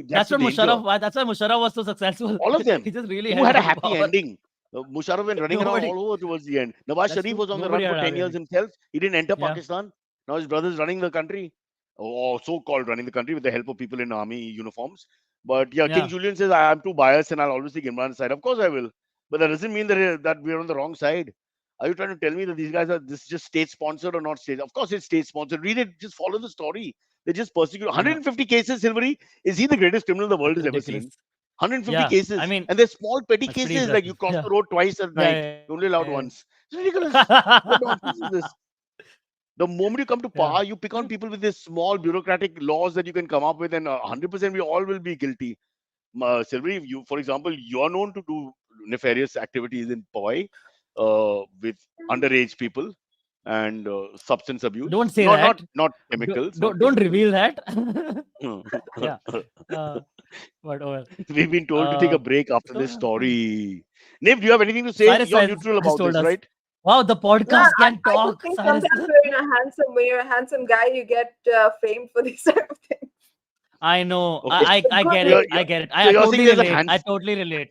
that's that's the what danger. Musharraf. That's why Musharraf was so successful. All of He them. just really Who held had a on to happy power. ending? Musharraf went running around Nobody. all over towards the end. Nawaz That's Sharif true. was on the Nobody run had for a 10 happy years ending. himself. He didn't enter Yeah, Pakistan. Now his brother's running the country, or so-called running the country with the help of people in army uniforms. But yeah, King yeah, Julian says, I'm too biased and I'll always take Imran's side. Of course I will. But that doesn't mean that we're on the wrong side. Are you trying to tell me that these guys are this is just state sponsored or not state? Of course it's state sponsored. Read it, just follow the story. They just persecute yeah. 150 cases, Silvery. Is he the greatest criminal the world That's has ever ridiculous. seen? 150 Yeah, I cases. mean, And they're small, petty that's pretty cases like you impressive. cross Yeah, the road twice at yeah, night. yeah, You're only allowed yeah. once. It's ridiculous. What nonsense is this? The moment you come to Yeah. power, you pick on people with these small bureaucratic laws that you can come up with, and 100% we all will be guilty. Silverie, you, for example, you're known to do nefarious activities in Poi with underage people and substance Don't abuse. say No, that. not chemicals, not Don't chemicals. reveal that. Yeah. Uh, but well. We've been told to take a Uh, break after so this story. Niv, do you have anything to say? Cyrus You're neutral has about told this, us. right? Wow, the Yeah, podcast can I just talk, think Cyrus. sometimes when you're a handsome guy, you get framed for these type of things. I know. Okay. I Good get So it. you're, thing. I you're, get it. so I you're saying totally there's a relate. I hands, totally relate.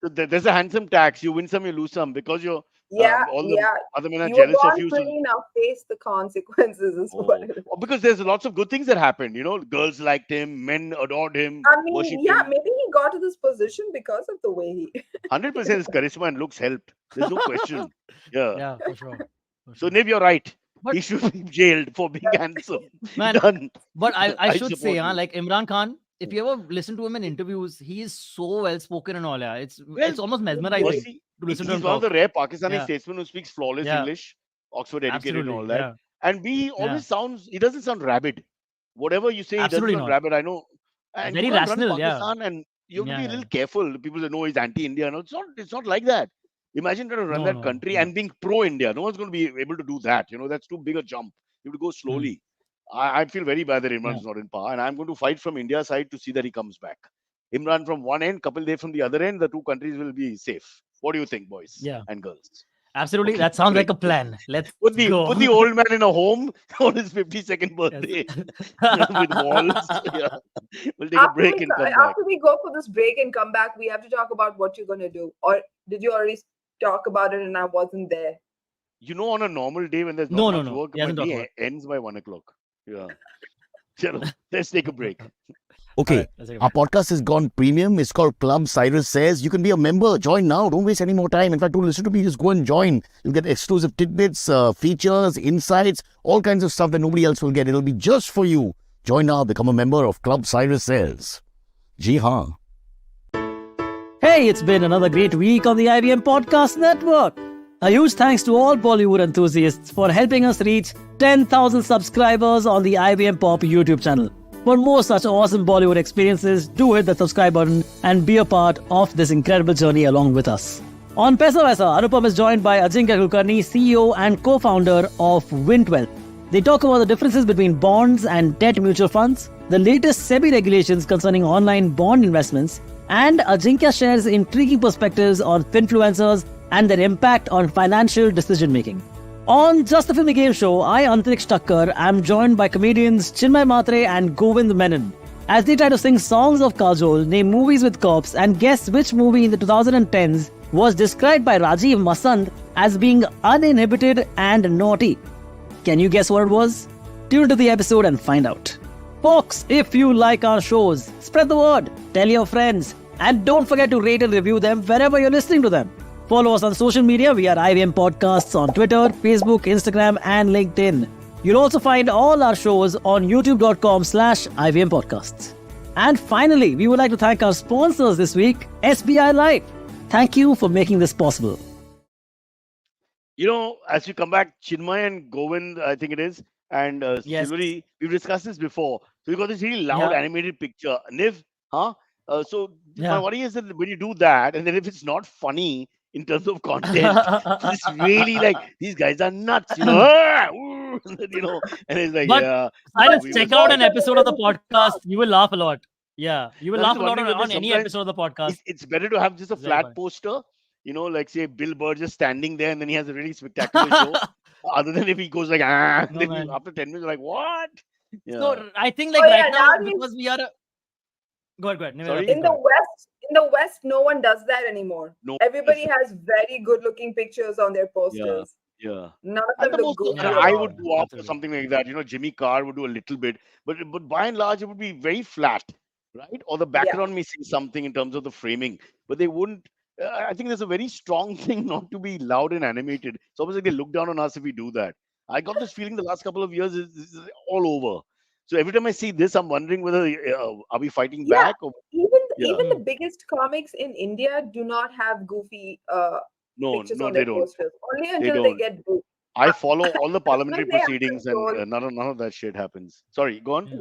so there's a handsome tax. You win some, you lose some because you're Yeah, all the yeah. other men are You were jealous of born you. So pretty, now face the consequences is what oh, it is. because there's lots of good things that happened. Girls liked him, men adored him, I mean, worshipped yeah, him. maybe he got to this position because of the way he 100% his charisma and looks helped. There's no question. Yeah. Yeah, for sure. For So sure. Niv, you're right. But He should be jailed for being handsome. man, Done. but I I should say, support you. like Imran Khan, if you ever listen to him in interviews, he is so well spoken and all. Yeah, Well, it's almost first mesmerizing he, to listen to he's him one of talk. the rare Pakistani Yeah, statesmen who speaks flawless yeah, English, Oxford educated and all absolutely. that. Yeah, And B, he yeah, always sounds, he doesn't sound rabid. Whatever you say, he doesn't absolutely sound not. rabid. I know. And you Very can't run rational. Yeah, Pakistan and you have to yeah, be a yeah. little careful. People say, no, he's anti-India. No, it's not like that. Imagine trying to run No, that no, country no. and being pro-India. No one's going to be able to do that. That's too big a jump. You have to go Hmm, slowly. I feel very bad that yeah, Imran's not in power, and I'm going to fight from India's side to see that he comes back. Imran from one end, Kapil Dev from the other end, the two countries will be safe. What do you think, boys yeah. and girls? Absolutely. Okay, That sounds like great. a plan. Let's Put go. the old man in a home on his 52nd Yes. birthday with walls. Yeah, we'll take a break and come back. after we go for this break and come back, we have to talk about what you're gonna do. Or did you already talk about it and I wasn't there? On a normal day when there's not No, no, much no. work, He my hasn't talked day about ends by 1 o'clock. Yeah. Chalo, let's take a break. it. All Okay, right, let's take a our break. podcast has gone premium. It's called Club Cyrus Says. You can be a member. Join now. Don't waste any more time. In fact, don't listen to me. Just go and join. You'll get exclusive tidbits, features, insights, all kinds of stuff that nobody else will get. It'll be just for you. Join now. Become a member of Club Cyrus Says. Ji haan. Hey, it's been another great week on the IBM Podcast Network. A huge thanks to all Bollywood enthusiasts for helping us reach 10,000 subscribers on the IBM Pop YouTube channel. For more such awesome Bollywood experiences, do hit the subscribe button and be a part of this incredible journey along with us. On Paisa Vaisa, Anupam is joined by Ajinkya Kulkarni, CEO and co-founder of Wintwealth. They talk about the differences between bonds and debt mutual funds, the latest SEBI regulations concerning online bond investments, and Ajinkya shares intriguing perspectives on influencers and their impact on financial decision making. On Just the Film Game Show, I, Antariksh Thakkar, am joined by comedians Chinmay Matre and Govind Menon as they try to sing songs of Kajol, name movies with cops, and guess which movie in the 2010s was described by Rajiv Masand as being uninhibited and naughty. Can you guess what it was? Tune into the episode and find out. Folks, if you like our shows, spread the word, tell your friends, and don't forget to rate and review them wherever you're listening to them. Follow us on social media. We are IVM Podcasts on Twitter, Facebook, Instagram, and LinkedIn. You'll also find all our shows on youtube.com/IVM Podcasts. And finally, we would like to thank our sponsors this week, SBI Life. Thank you for making this possible. As you come back, Chinmay and Govind, I think it is, and Yes. Silverie, we've discussed this before. So we got this really loud Yeah. animated picture. Niv, huh? So my Yeah. worry is that when you do that, and then if it's not funny in terms of content, it's really like these guys are nuts, and then, and it's like, But yeah, Cyrus, we check must out be. an episode of the podcast. You will laugh a lot. Yeah, you will I'm laugh just a lot wondering on whether any sometimes episode of the podcast. it's better to have just a It's very flat funny. poster, like say Bill Burr just standing there, and then he has a really spectacular show. Other than if he goes like, and No, then man. after 10 minutes, you're like, what? Yeah. So I think Oh like yeah, right now nowadays because we are. Go ahead. Niveda, Sorry? please in go the ahead. West, no one does that anymore. No, Everybody has very good-looking pictures on their yeah, posters. yeah. None of At them the look most, goofy Yeah, at I all. would go after absolutely. something like that. Jimmy Carr would do a little bit, but by and large, it would be very flat, right? Or the Yeah. background may say something in terms of the framing, but they wouldn't. I think there's a very strong thing not to be loud and animated. It's almost like they look down on us if we do that. I got this feeling the last couple of years is all over. So every time I see this, I'm wondering whether are we fighting Yeah, back or even Yeah. even the biggest comics in India do not have goofy No, pictures no, on they their don't. posters. Only They until they don't. get booed. I Uh, follow all the when parliamentary they have proceedings, and control. none of that shit happens. Sorry, go on. Yeah.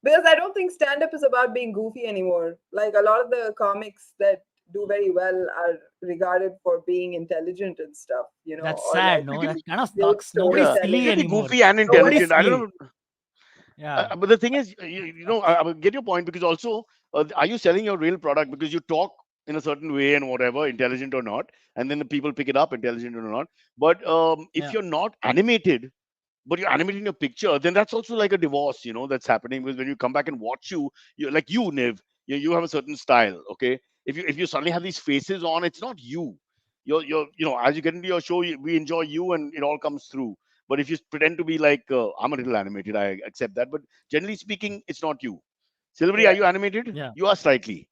Because I don't think stand up is about being goofy anymore. Like a lot of the comics that do very well are regarded for being intelligent and stuff, That's or sad, like no? You That can, kind of great sucks. Nobody's yeah, you silly can storytelling. be anymore. goofy and Nobody's intelligent. I silly. don't know. Yeah. But the thing is, I get your point, because also, are you selling your real product because you talk in a certain way and whatever, intelligent or not, and then the people pick it up, intelligent or not. But if Yeah. you're not animated, but you're animating a picture, then that's also like a divorce, that's happening. Because when you come back and watch you like you, Niv, you have a certain style, okay? If you suddenly have these faces on, it's not you. You're as you get into your show, we enjoy you, and it all comes through. But if you pretend to be like, I'm a little animated, I accept that. But generally speaking, it's not you. Silvery, are Yeah. you animated? Yeah. You are slightly.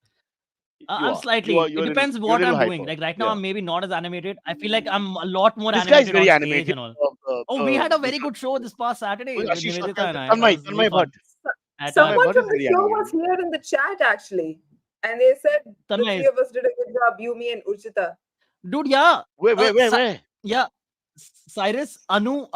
You I'm are. You are. slightly. It depends You're a what little I'm doing. hyper. Like right now, Yeah. I'm maybe not as animated. I feel like I'm a lot more This guy is animated very on stage animated. and all. Oh, we had a very good show this past Saturday with Ashish, Niveditha and I. That was really Tanmay Bhatt. fun. So- At Tanmay Someone Bhatt from is the very show was animated. here in the chat actually, and they said the Tanmay three is, of us did a good job. You, me, and Urchita. dude. Yeah. Where? Yeah. Cyrus, Anu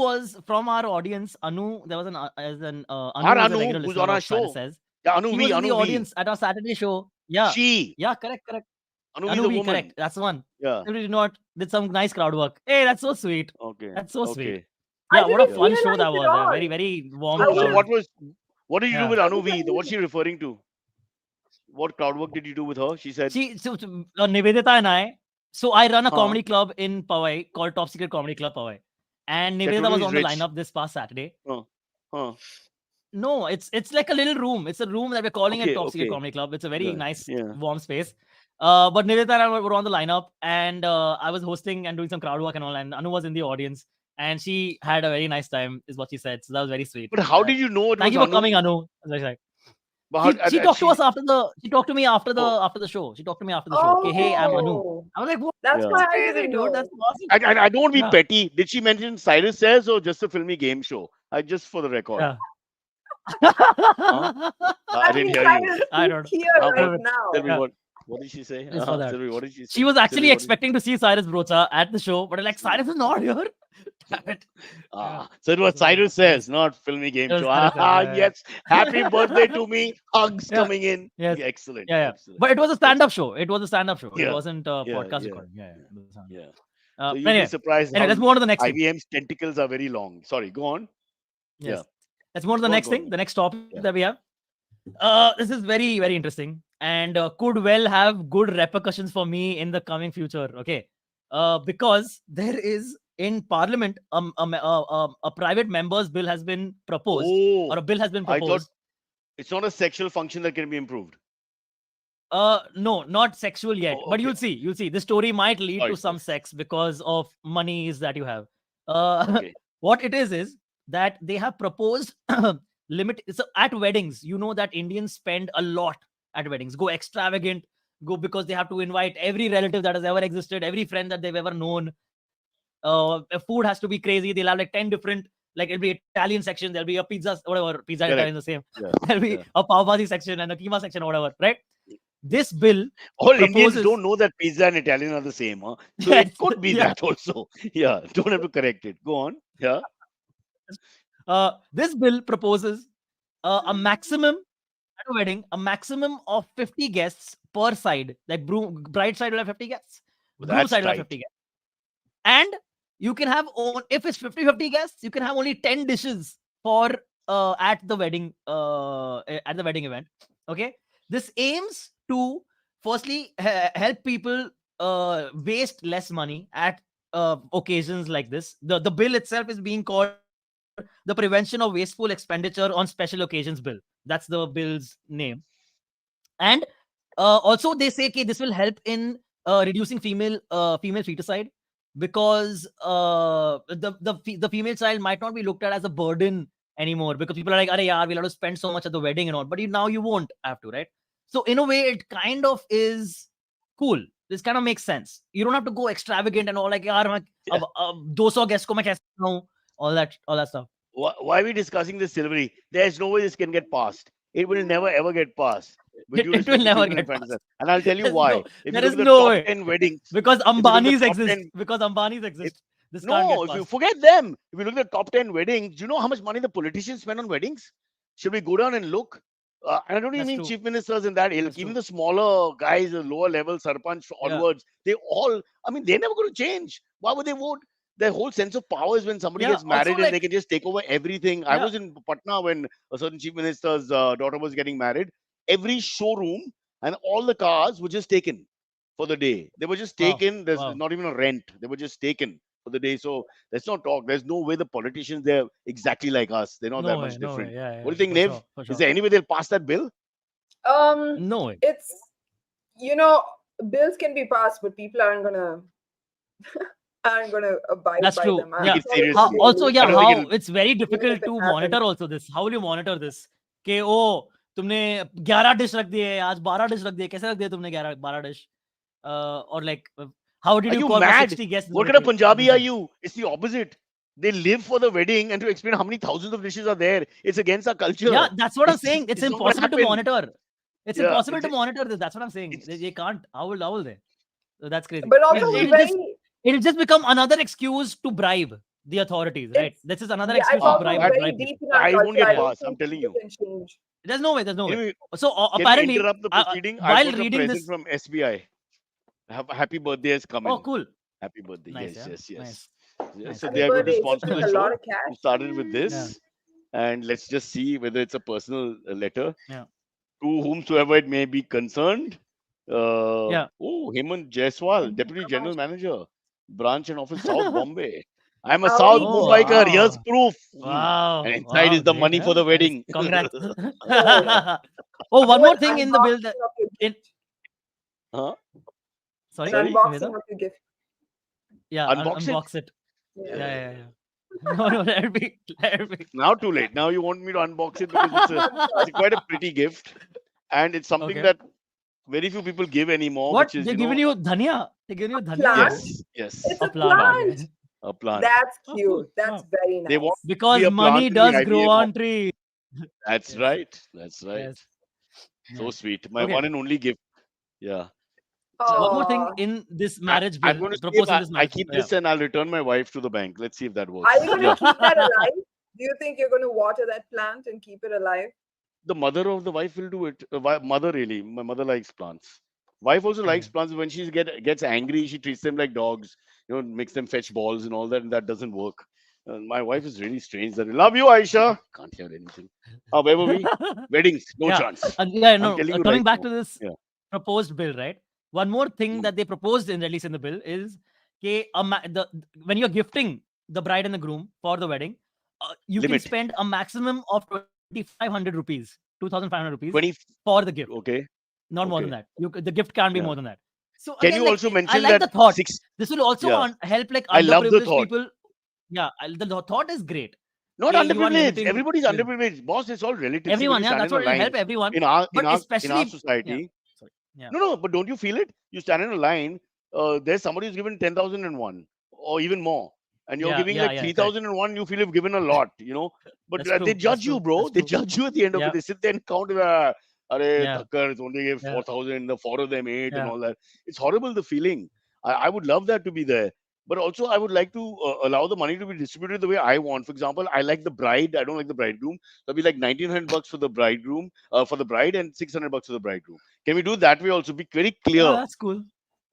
was from our audience. Anu, there was Anu Our is a Anu, regular who's listener on our of Cyrus show. Says. Yeah, She was in the Anu V. audience at our Saturday show. Yeah. She. Yeah, correct. Anu V is Anu a V, woman. correct. That's the one. Yeah. She did some nice crowd work. Hey, that's so sweet. Okay. That's so sweet. Okay. I Yeah, what a didn't fun show realize that it was. all. Very, very warm I So would've- crowd. what did you do Yeah. with I Anu was V? like, What's she referring to? What crowd work did you do with her? She said, Nivedita and I. So I run a huh? comedy club in Powai called Top Secret Comedy Club Powai, and That Nivedita told was me he's on the rich. lineup this past Saturday. Huh. No, it's like a little room. It's a room that we're calling it Okay, Top Secret okay. Comedy Club. It's a very Yeah, nice, yeah. warm space. But Nivedita and I were on the lineup, and I was hosting and doing some crowd work and all, and Anu was in the audience, and she had a very nice time, is what she said. So that was very sweet. But how did you know it Thank was you for Anu? coming, Anu. That's very nice. But She talked to us after the. She talked to me after the Oh. after the show. She talked to me after the show. Okay, hey, I'm Anu. Oh, I was like, what? that's Yeah. why I Crazy, didn't dude. know. That's awesome. I don't want to be Yeah. petty. Did she mention Cyrus Says or just a filmy game show? Just for the record. Yeah. I didn't hear you. Cyrus, I she's don't- here How right about- now. Tell me Yeah. what did she say? Just for that. Silverie, what did she say? She was actually Silverie, what did- expecting to see Cyrus Brocha at the show, but like Cyrus is not here. Damn it. So it was Cyrus Says, not filmy game It was show. Cyrus Says, yeah. Yes. Happy birthday to me. Hugs Yeah. coming in. Yes. Excellent. Yeah. Excellent. But it was a stand-up show. It was a stand-up show. Yeah. It wasn't a Yeah, podcast yeah. recording. Yeah. It was a stand-up. Yeah. So you'd Anyway, be surprised let's how move on to the next thing. IBM's tentacles are very long. Sorry, go on. Yes. Yeah. Let's move on to the Go on, next go on. thing, the next topic Yeah. that we have. This is very, very interesting and could well have good repercussions for me in the coming future. Okay. Because there is in Parliament a private member's bill has been proposed, Oh, or a bill has been I thought proposed. it's not a sexual function that can be improved. No, not sexual yet, Oh, but okay. you'll see. This story might lead Sorry, to some sorry. sex because of monies that you have. Okay. What it is that they have proposed limit. So at weddings, you know that Indians spend a lot at weddings, go extravagant, go because they have to invite every relative that has ever existed, every friend that they've ever known. Food has to be crazy. They'll have like 10 different, like it'll be Italian section, there'll be a pizza, whatever, pizza and Correct. Italian is the same. Yeah, There'll be yeah. a pav bhaji section and a keema section or whatever, right? This bill All Indians proposes- don't know that pizza and Italian are the same, huh? So Yes, it could be yeah. that also. Yeah, don't have to correct it. Go on. Yeah. This bill proposes a maximum at a wedding, a maximum of 50 guests per side. Like bride side will have 50 guests, groom That's side will have tight. 50 guests. And you can have if it's 50 guests, you can have only 10 dishes for at the wedding event. Okay, this aims to firstly help people waste less money at occasions like this. The bill itself is being called the Prevention of Wasteful Expenditure on Special Occasions Bill. That's the bill's name. And also they say okay, this will help in reducing female feticide, because the female child might not be looked at as a burden anymore, because people are like, "Arey yaar, we'll have to spend so much at the wedding and all," but now you won't have to, right? So in a way, it kind of is cool. This kind of makes sense. You don't have to go extravagant and all, like, yaar, main 200 guests ko main kaise laun? All that stuff. Why are we discussing this, Silvery? There's no way this can get passed. it will never ever get passed. With due It will respect to never children and get fantasy. passed. And I'll tell you There's why. no, If you there look is at the no top way. 10 weddings, Because if you look at the Ambani's top exist. 10, Because Ambani's if, exist. This can't no, get if you passed. forget them, if you look at the top 10 weddings, do you know how much money the politicians spend on weddings? Should we go down and look? And I don't even That's mean true. chief ministers in that ilk, That's even true. the smaller guys, the lower level, sarpanch Yeah. onwards, they all, I mean, they're never going to change. Why would they vote? Their whole sense of power is when somebody Yeah. gets Also, married and they like, can just take over everything. I yeah. was in Patna when a certain chief minister's daughter was getting married. Every showroom and all the cars were just taken for the day. They were just Wow. taken. There's Wow. not even a rent. They were just taken for the day. So let's not talk. There's no way the politicians, they're exactly like us. They're not that No much way. No way. different. Yeah. What do you think, For Nev? sure. For Is sure. there any way they'll pass that bill? No way. It's, you know, bills can be passed, but people aren't gonna abide That's by true. them. I'm Yeah. Take it sorry to seriously. say, Also, I yeah, don't think how it'll. it's very even if difficult it to happens. monitor also this. How will you monitor this? कि ओ तुमने 11 dish रख दिए, आज 12 dish रख दिए, कैसे रख दिए तुमने 11 12 dish? Or like, how did Are you you call for mad? 60 guests? What kind of Punjabi are you? It's the opposite. They live for the wedding and to explain how many thousands of dishes are there. It's against our culture. Yeah, that's what I'm It's saying. It's it's not going to impossible to happen. monitor. It's Yeah, impossible to monitor this. That's what I'm saying. They it's can't. How will they? So that's crazy. But also, crazy. It'll just become another excuse to bribe the authorities, right? it's, This is another yeah, excuse it's to also bribe. that very bribe people. deep in our I won't culture. get I don't passed. I'm think telling people you. can change. There's no way. There's no way. Anyway, So can we apparently, interrupt the proceeding? I while got a reading present this, from SBI. Happy birthday has come oh, in. cool, Happy birthday. nice, Yes, yeah, yes, yes. nice, Yeah, nice. so Happy they are going to birthday. sponsor Isn't the it a lot show. of cash? We started with Yeah, this, and let's just see whether it's a personal letter yeah, to whomsoever it may be concerned. yeah. Oh, Hemant Jaiswal, Deputy General Manager, Branch and Office, South Bombay. I'm a Are South we Oh, good? Mumbaiker. Here's wow, proof. wow, And inside wow, is the great, money yeah, for the nice. wedding. Congrats. Oh, Oh, one do more an thing in the bill unboxing that of your in gift. Huh? sorry, An Sorry? unboxing Niveda? of your gift. Yeah, Unbox it. unbox it. Yeah. Yeah. No, let it be. Let it be. Now too late. Now you want me to unbox it because it's quite a pretty gift, and it's something Okay. that very few people give anymore. What? Which is They're giving you dhania. They're giving you dhania. Plant? yes, yes, It's A a plant. plant. Okay. a plant. That's Oh, cute. cool. That's Wow. very They want nice. to be Because a plant money in the does grow IVF. on trees. That's Yes. right. That's right. Yes. So Yeah. sweet. My Okay. one and only gift. Yeah. One more thing Oh, in this marriage I'm bill, going to see if proposed in this I marriage. keep Yeah. this and I'll return my wife to the bank. Let's see if that works. are you going to Yeah. keep that alive? Do you think you're going to water that plant and keep it alive? The mother of the wife will do it. Mother really. My mother likes plants. Wife also likes Okay. plants. When she gets angry, she treats them like dogs. Makes them fetch balls and all that, and that doesn't work. My wife is really strange. That love you, Aisha. Can't hear anything. Where were we? Weddings, no Yeah. chance. And yeah, I'm no. telling you Coming right back now. to this Yeah. proposed bill, right? One more thing Mm. that they proposed in release in the bill is when you're gifting the bride and the groom for the wedding, you can Limit spend a maximum of 2,500 rupees, 2,500 rupees 20. for the gift. Okay. Not more than Okay. that. The gift can't be Yeah. more than that. So Can again, you like, also I mention like the that thought. 6? This will also Yeah. help like I love the underprivileged thought. people. Yeah, the thought is great. Not Okay, you are underprivileged. limiting. Everybody's Yeah. underprivileged. Boss, it's all relative. See, when Everyone, you yeah, stand that's in a what will line help everyone. in our But especially, yeah, society. sorry, yeah, No, but don't you feel it? You stand in a line. There's somebody who's given 10,001 or even more, and you're giving like yeah, correct. 3,001. You feel you've given a lot, But That's true. they That's judge you, true. bro. That's They true. judge you at the end of Yeah, it. They sit there and count. Are yeah, Thakkar, it's only gave yeah, 4,000. The four of them 8 and yeah. all that. It's horrible. The feeling. I would love that to be there. But also, I would like to allow the money to be distributed the way I want. For example, I like the bride. I don't like the bridegroom. So it'll be like 1,900 bucks for the bridegroom, for the bride, and 600 bucks for the bridegroom. Can we do it that way also? Be very Yeah, clear. that's cool.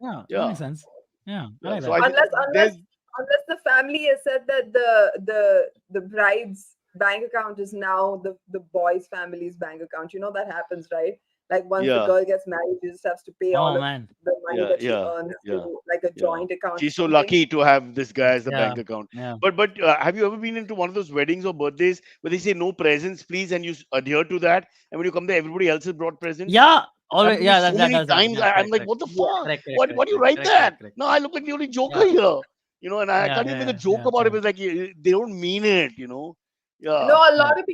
Yeah, that Yeah. makes sense. Yeah, I Yeah. like So that. I think there's Unless the family has said that the bride's bank account is now the boy's family's bank account. That happens, right? Like once the yeah, girl gets married, she just has to pay all Oh of man. the money yeah, that she yeah, earns yeah, to like a yeah. joint account or She's so something. lucky to have this guy as the Yeah, bank account. yeah. But have you ever been into one of those weddings or birthdays where they say no presents, please, and you adhere to that? And when you come there, everybody else has brought presents. Yeah, It's always. happened to me Yeah, so that many does happen. times. Yeah, I'm correct, like, correct. what the Yeah. fuck? Correct, correct, Why correct, do you correct, write correct, that? correct, correct. No, I look like the only joker Yeah, here. And I yeah, can't even yeah, make a yeah, joke yeah, about it. yeah, It's like they don't mean it. No, Yeah. a yeah, lot of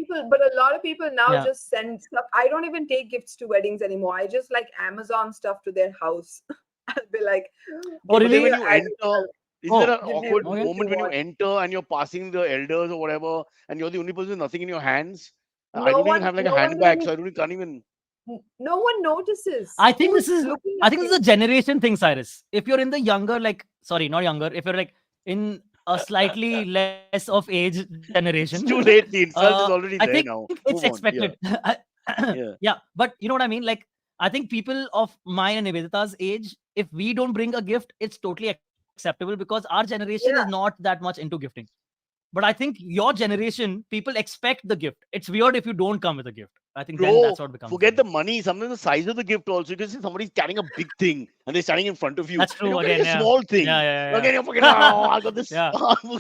people now yeah. just send stuff. I don't even take gifts to weddings anymore. I just like Amazon stuff to their house. I'll be like, Oh, give But then me really? when your you address. enter, isn't Oh, there an Give me awkward okay. anything you moment when you want. enter and you're passing the elders or whatever, and you're the only person with nothing in your hands? I No don't even one, have like a no one handbag, really, so I don't can't even. no one notices I think who's this is looking I at think this you. is a generation thing, Cyrus. If you're in the younger, like sorry, not younger, if you're like in a slightly less of age generation, It's too late. The insult is I already think there it's now. Move expected. on. Yeah, yeah. Yeah, but you know what I mean? Like, I think people of mine and Nivedita's age, if we don't bring a gift, it's totally acceptable because our generation is Yeah. not that much into gifting. But I think your generation, people expect the gift. It's weird if you don't come with a gift. I think then Bro, that's what becomes forget the weird. money. Sometimes the size of the gift also. You can see somebody's carrying a big thing and they're standing in front of you, That's and true you're getting again. a Yeah. small Yeah, thing. yeah, Again, yeah. you're forgetting. Oh, I got this. Yeah.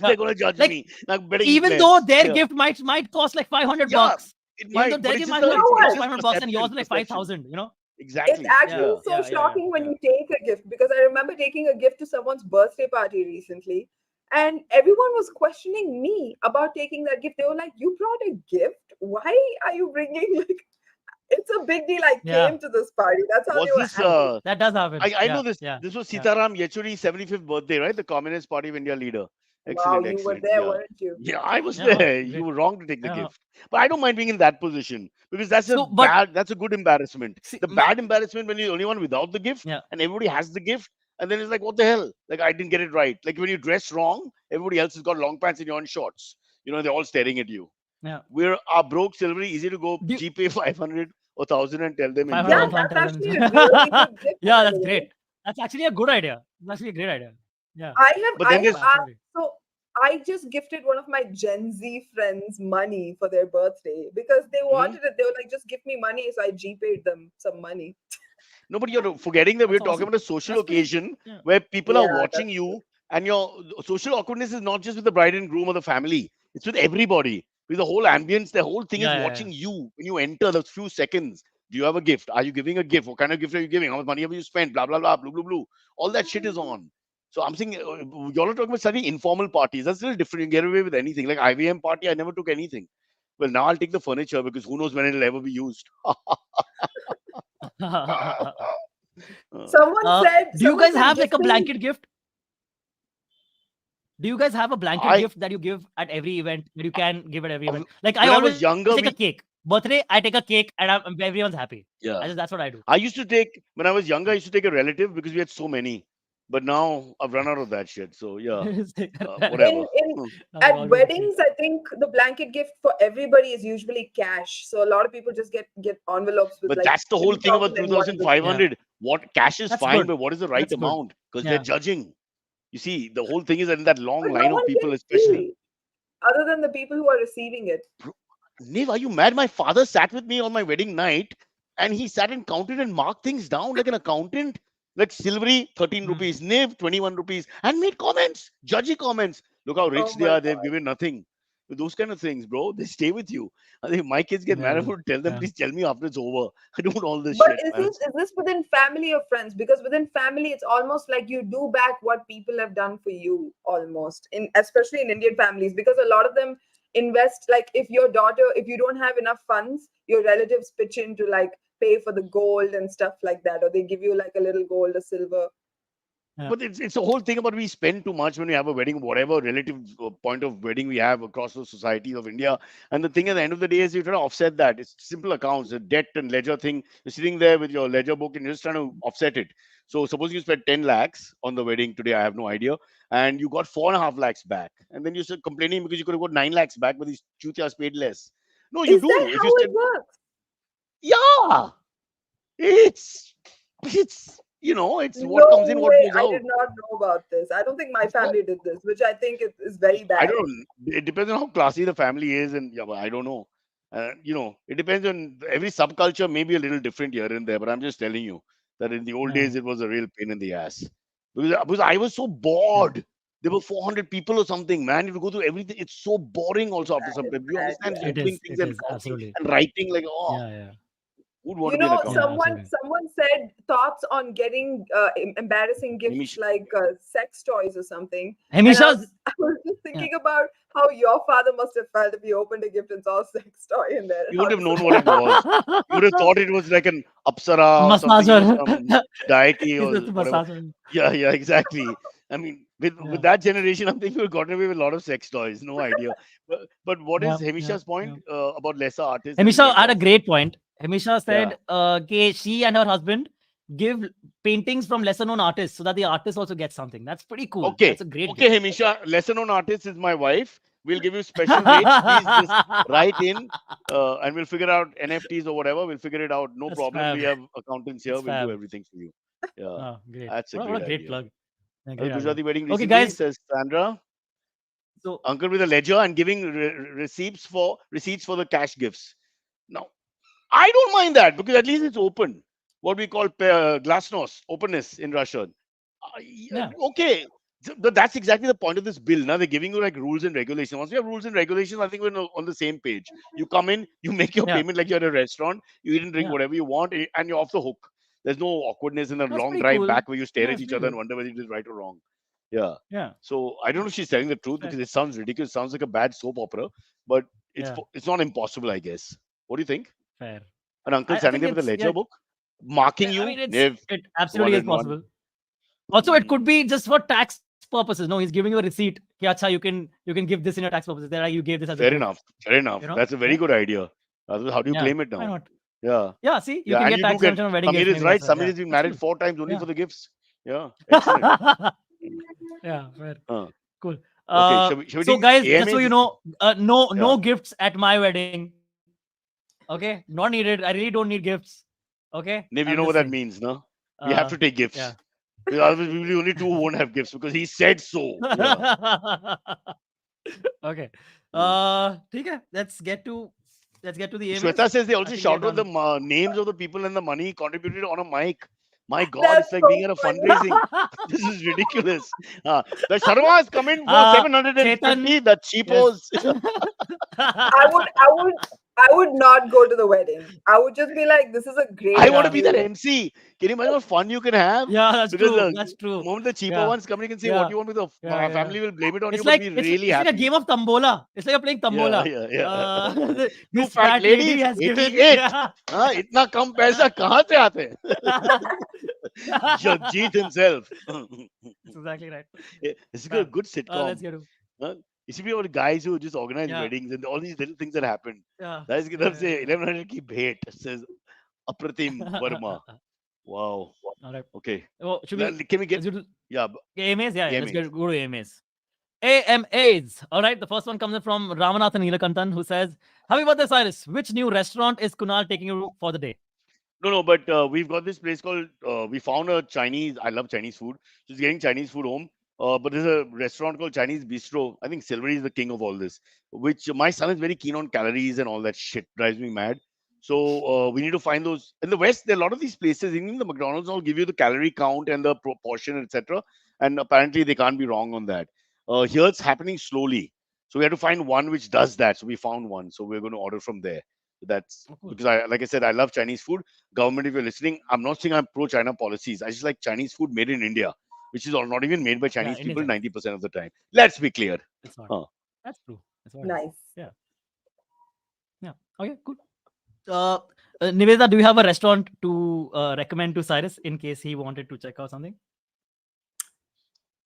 They're gonna judge Like, me. I better eat even less. though their Yeah, gift might cost like 500 yeah. bucks. It Even though might, but their it's gift just might a, You know cost it's what? just 500 bucks and yours perception. like Perception. 5,000, you know? It's Exactly. actually Yeah. so Yeah. shocking when Yeah. you take a gift, because I remember taking a gift to someone's birthday party recently, and everyone was questioning me about taking that gift. They were like, "You brought a gift? Why are you bringing like?" It's a big deal. I Yeah. came to this party. That's how Was they were this? acting. That does happen. I know Yeah. this. Yeah. This was Yeah. Sitaram Yechuri's 75th birthday, right? The Communist Party of India leader. Wow, Excellent, you were excellent. there, Yeah. weren't you? Yeah, I was Yeah. there. You Great. were wrong to take the Yeah. gift. But I don't mind being in that position because So, but that's a good embarrassment. see, The bad embarrassment when you're the only one without the gift yeah. and everybody has the gift, and then it's like, what the hell? Like, I didn't get it right. Like, when you dress wrong, everybody else has got long pants and you're on shorts. They're all staring at you. Yeah. We're our broke Silverie, easy to go Do, GPay 500 or 1,000 and tell them 500 Yeah, enjoy. and that's 1,000. actually a really good gift, Yeah, by that's the way. great. That's actually a good idea. That's actually a great idea. Yeah. But I then have there's asked. Absolutely. So I just gifted one of my Gen Z friends money for their birthday because they Mhm. wanted it. They were like, "Just give me money," so I G-paid them some money. No, but you're forgetting that we're That's talking awesome. about a social That's pretty. occasion Yeah. where people are Yeah, watching that's true. you, and your social awkwardness is not just with the bride and groom or the family, it's with everybody. With the whole ambience, the whole thing is Yeah. watching you when you enter those few seconds. Do you have a gift? Are you giving a gift? What kind of gift are you giving? How much money have you spent? Blah, blah, blah, blue, blue, blue. All that shit is on. So I'm saying, y'all are talking about studying informal parties. That's still different. You can get away with anything. Like IVM party, I never took anything. Well, now I'll take the furniture because who knows when it'll ever be used. Someone said. Do you Someone guys said have like a gifting. blanket gift? Do you guys have a blanket I, gift that you give at every event that you can give at every event? Like I when I always was younger, take a cake. Birthday, I take a cake and everyone's happy. yeah. That's what I do. I used to take when I was younger. I used to take a relative because we had so many. But now I've run out of that shit. So yeah, whatever. In Hmm. at Always a cake. weddings, I think the blanket gift for everybody is usually cash. So a lot of people just get envelopes with But like that's the whole thing 3,000 about and one gift. 2,500. What cash is That's fine, good. but what is the right That's good. amount? Because they're Yeah. judging. You see, the whole thing is in that long But no line of one people, can especially. see other than the people who are receiving it. Bro, Niv, are you mad? My father sat with me on my wedding night and he sat and counted and marked things down like an accountant. Like Silverie, 13 Hmm. rupees, Niv, 21 rupees, and made comments, judgy comments. Look how rich Oh they my are, they've god. given nothing. Those kind of things, bro, they stay with you. I think my kids get mad, I Yeah. would tell them, Yeah. please tell me after it's over. I don't want all this But shit, man. is this within family or friends? Because within family, it's almost like you do back what people have done for you, almost in especially in Indian families, because a lot of them invest. Like if your daughter, if you don't have enough funds, your relatives pitch in to like pay for the gold and stuff like that, or they give you like a little gold or silver. Yeah. But it's a whole thing about we spend too much when we have a wedding, whatever relative point of wedding we have across the societies of India. And the thing at the end of the day is you're trying to offset that. It's simple accounts, a debt and ledger thing. You're sitting there with your ledger book and you're just trying to offset it. So suppose you spent 10 lakhs on the wedding today, I have no idea, and you got 4.5 lakhs back. And then you're still complaining because you could have got 9 lakhs back, but these chutias paid less. No, you Is that do. If how you it spend, works? yeah, it's it's what comes No in, what way. goes I out. did not know about this. I don't think my Of course. family did this, which I think is very I bad. don't know. It depends on how classy the family is, and yeah, but I don't know. It depends on every subculture, may be a little different here and there. But I'm just telling you that in the old Yeah. days, it was a real pain in the ass because I was so Yeah. bored. There were 400 people or something, man. You have to go through everything. It's so boring. Also, after some It's time, you bad. understand Yeah. It labeling is. things It and is counting absolutely. and writing. Like, oh, Yeah. Yeah. who'd want You to be an know, Yeah. accountant? Absolutely. someone said thoughts on getting embarrassing gifts Nimish, like sex toys or something, and I Hamisha's. was just Yeah. thinking about how your father must have felt if he opened a gift and saw a sex toy in there. you How wouldn't have known what it disappointing. was. You would have thought it was like an Apsara or something, Massager. some deity He's or just a whatever. massager. Yeah, exactly. I mean, with Yeah. that generation, I'm thinking we've gotten away with a lot of sex toys. No idea. But what is Yeah. Hemisha's point about lesser artists? That we Hamisha went had a off? great point. Hamisha Yeah. said she and her husband give paintings from lesser known artists so that the artist also gets something. That's pretty cool. Okay. That's a great Okay, gift. Hemisha, lesser known artist is my wife. We'll give you special rates. Please just write in and we'll figure out NFTs or whatever. We'll figure it out. No That's problem. fab. We have accountants here. That's We'll do fab. everything for you. Yeah. Oh, great. That's a What great a great idea. plug. Yeah, A great idea. Gujarati wedding Okay, recently, guys. says Sandra. So Uncle with a ledger and giving receipts for the cash gifts. Now, I don't mind that because at least it's open. What we call glasnost, openness in Russian. yeah. Okay, that's exactly the point of this bill. Now they're giving you like rules and regulations. Once we have rules and regulations, I think we're on the same page. You come in, you make your Yeah. payment like you're at a restaurant. You eat and drink Yeah. whatever you want, and you're off the hook. There's no awkwardness in the That's long pretty drive cool. back where you stare Yeah, at it's each pretty other and good. wonder whether it is right or wrong. Yeah. Yeah. So I don't know if she's telling the truth Fair. because it sounds ridiculous. It sounds like a bad soap opera, but Yeah. it's not impossible, I guess. What do you think? Fair. An uncle I standing think there with a it's ledger book, marking I you. mean, Niv, it absolutely is 201. possible. Also, it Mm. could be just for tax purposes. No, he's giving you a receipt. Ki, acha, you can give this in your tax purposes. There, you gave this as a Fair gift. enough. Fair enough. You know? That's a very Yeah. good idea. How do you Yeah. claim it Why now? not? Yeah. Yeah. See, you Yeah. can And get you tax do get, exemption on wedding Samir gifts. is Maybe right. that's Samir has been married 4 times only Yeah. for the gifts. Yeah. Excellent. Yeah. Fair. Huh. Cool. Okay. Shall we So take guys, just so AMAs? you know, no Yeah. gifts at my wedding. Okay, not needed. I really don't need gifts. Okay. Niv, you I'm know what just that saying. mean, no? We have to take gifts. Yeah. Because otherwise we'll be the only two who won't have gifts because he said so. Yeah. Okay. ठीक है. Let's get to the AMAs. Shweta says they I also think we are shout out the done. names of the people and the money contributed on a mic. My God, That's it's like so being at a funny. fundraising. This is ridiculous. The Sharma has come in for Uh, 750. The cheapos. I would not go to the wedding. I would just be like, this is a great. I want to Yeah. be that MC. Can you imagine what fun you can have? Yeah, that's Because true. the That's true. moment the cheaper Yeah. ones come, you can say Yeah. what you want with the Yeah, yeah. family will blame it on It's you, like but be really it's like a happy. game of tambola. It's like you're playing tambola. Yeah. Two Two this fat fat lady ladies, has given. 88. Yeah. हाँ, इतना कम पैसा कहाँ से आते हैं? Jeet himself. That's exactly right. It's a good sitcom. Let's get to You see all the guys who just organize Yeah. weddings and all these little things that happen. yeah. Guys get up say Yeah. 1100 ki bhet, says Apratim Verma. Wow. All right. Okay. Oh, should we? Can we get let's do yeah? AMAs? Yeah, let's AMAs. go to AMAs. AMAs. All right. The first one comes in from Ramanathan Neelakantan, who says, "Happy birthday, Cyrus. Which new restaurant is Kunal taking you for the day?" No, but we've got this place called. We found a Chinese. I love Chinese food. So he's getting Chinese food home. But there's a restaurant called Chinese Bistro. I think Silverie is the king of all this. Which my son is very keen on calories and all that shit. Drives me mad. So we need to find those in the West. There are a lot of these places. Even the McDonald's all give you the calorie count and the proportion, etc. And apparently they can't be wrong on that. Here it's happening slowly. So we have to find one which does that. So we found one. So we're going to order from there. That's Oh, cool. because like I said, I love Chinese food. Government, if you're listening, I'm not saying I'm pro-China policies. I just like Chinese food made in India, which is not even made by Chinese Indian people Chinese. 90% of the time. Let's be clear. It's not. Huh. That's true. That's what it is. Nice. Yeah. Okay. Cool. Nivedita, do you have a restaurant to recommend to Cyrus in case he wanted to check out something?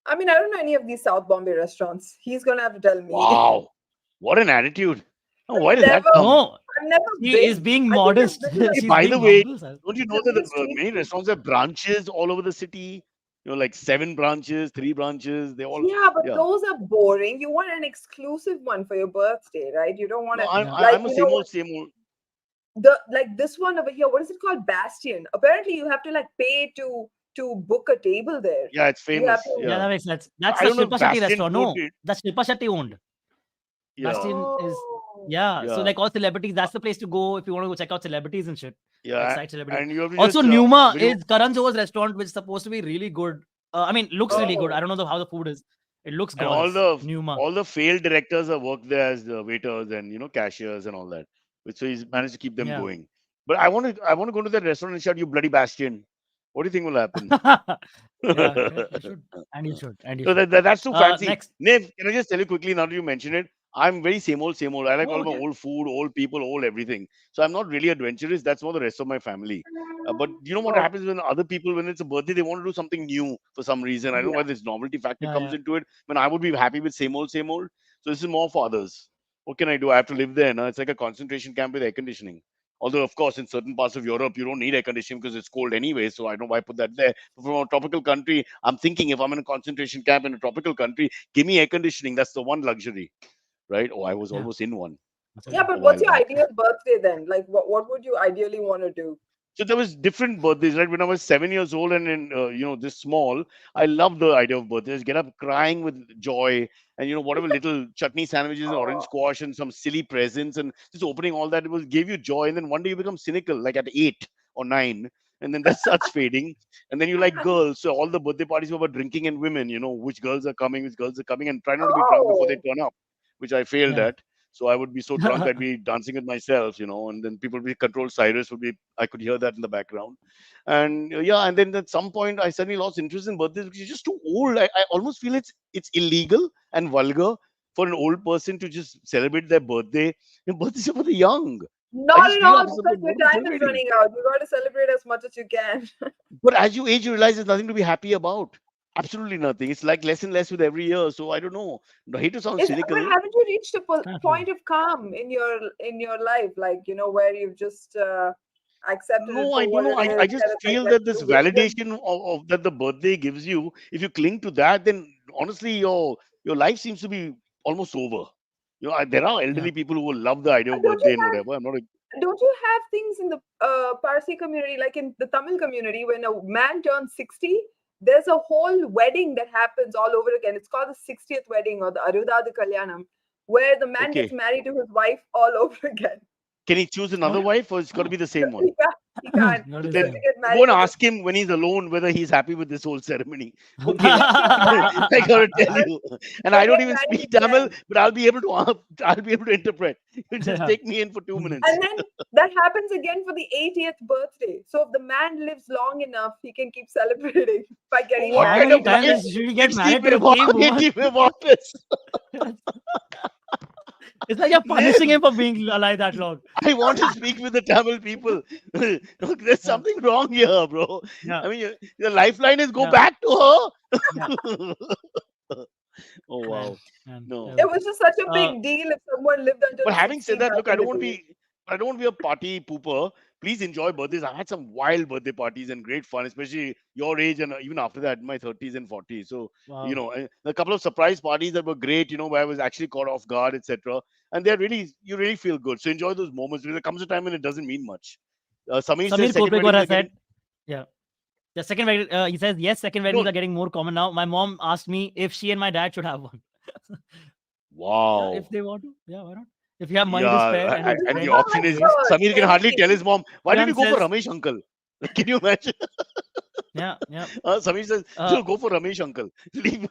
I mean, I don't know any of these South Bombay restaurants. He's gonna have to tell me. Wow, what an attitude! Oh, why did that Never- come? No, I've never he been. is being I think I've modest. been to, like, She's by being the way, humble, Cyrus. Don't you know Some that of the street many food. restaurants have branches all over the city? You know, like 7 branches, 3 branches. They all. Yeah, but Yeah. those are boring. You want an exclusive one for your birthday, right? You don't want No, to I'm, Yeah. like I'm a you know same old. like this one over here. What is it called? Bastion. Apparently, you have to like pay to book a table there. Yeah, it's You famous. have to- Yeah, that Yeah, makes sense. That's I the don't know Shilpa if Shetty Bastion restaurant. No, food did- that's Shilpa Shetty owned. yeah, Bastion is Oh. yeah. So Yeah. like all celebrities, that's the place to go if you want to go check out celebrities and shit. yeah. Excite celebrities. And you have to Also, just, Numa when you- is Karan Johar's restaurant, which is supposed to be really good. I mean, looks really good. Oh. I don't know how the food is. It looks and all gorgeous. the Numa. all the failed directors have worked there as waiters and cashiers and all that. So he's managed to keep them Yeah. going. But I want to go to that restaurant and shout, "You bloody Bastion!" What do you think will happen? Yeah, you should. And you should. And you So should. that's too fancy. Next. Niv, can I just tell you quickly now that you mention it? I'm very same old, same old. I like Oh, all my okay. old food, old people, old everything. So I'm not really adventurous. That's more the rest of my family. But you know what Oh, happens when other people, when it's a birthday, they want to do something new for some reason. I don't know yeah. why this novelty factor Yeah, comes yeah. into it. When I would be happy with same old, same old. So this is more for others. What can I do? I have to live there. No? It's like a concentration camp with air conditioning. Although, of course, in certain parts of Europe, you don't need air conditioning because it's cold anyway. So I don't know why I put that there. But from a tropical country, I'm thinking if I'm in a concentration camp in a tropical country, give me air conditioning. That's the one luxury, right? Oh, I was Yeah. almost in one Yeah, Absolutely. a but what's while your back. ideal birthday then? Like, what would you ideally want to do? So there was different birthdays, right? When I was 7 years old and in, this small, I loved the idea of birthdays. Get up crying with joy, and whatever little chutney sandwiches and orange Oh, squash and some silly presents and just opening all that. It was gave you joy, and then one day you become cynical, like at 8 or 9, and then that starts fading, and then you like girls. So all the birthday parties were about drinking and women. Which girls are coming, which girls are coming, and try not to be drunk before they oh, turn up, which I failed Yeah. at. So I would be so drunk I'd be dancing with myself, and then people would be control Cyrus would be I could hear that in the background. And yeah, and then at some point I suddenly lost interest in birthdays because it's just too old. I almost feel it's illegal and vulgar for an old person to just celebrate their birthday. Birthdays are for the young. I not just at feel all, opposite. because your What are we time is celebrating? running out. You got to celebrate as much as you can. But as you age, you realize there's nothing to be happy about. Absolutely nothing. It's like less and less with every year. So I don't know. I hate to sound But cynical. haven't you reached a Absolutely. point of calm in your life, like where you've just accepted it No, I for don't what know. it I is, just kind of like feel that that this you wasted. validation of that the birthday gives you, if you cling to that, then honestly, your life seems to be almost over. There are Yeah. elderly people who will love the idea of Don't you birthday and whatever. I'm not. don't you have things in the Parsi community, like in the Tamil community, when a man turns 60, there's a whole wedding that happens all over again. It's called the 60th wedding or the Arudadu Kalyanam, where the man gets Okay. married to his wife all over again. Can he choose another Okay. wife or it's got to Oh. be the same one? He can't. He can't. Not He the has Then to same. get go married and with ask him when he's alone whether he's happy with this whole ceremony. Okay. exactly. I gotta tell you. And I Or don't get even married speak Tamil, again. but I'll be able to interpret. You just Yeah. take me in for two Mhm. minutes. And then that happens again for the 80th birthday. So if the man lives long enough, he can keep celebrating by getting What How kind married many of times again. life? should we get It's the married to the same woman? prerogative of office. It's like you're punishing Live. him for being alive that long. I want to speak with the Tamil people. Look, there's Yeah. something wrong here, bro. Yeah. I mean, the lifeline is go Yeah. back to Yeah. her. Oh Man. wow, Man. no. It was just such a Uh, big deal if someone lived until But having 60 said that, back look, in the day. I don't want to be a party pooper. Please enjoy birthdays. I had some wild birthday parties and great fun, especially your age and even after that, my 30s and 40s. So, wow. a couple of surprise parties that were great, where I was actually caught off guard, etc. And you really feel good. So enjoy those moments because there comes a time when it doesn't mean much. Samir says Samir second Kulpekar weddings are has getting said, yeah. The second wedding, he says, yes, second weddings no. are getting more common now. My mom asked me if she and my dad should have one. Yeah, if Wow. they want to. Yeah, why not? If you have money to Yeah, spare and But it's this and is the ready not option like to is waste. Samir can hardly tell his anything. mom, why did Kiran you go for says, Ramesh uncle? Can you imagine? yeah, yeah. Samir says, Uh, "No, go for Ramesh uncle. Leave.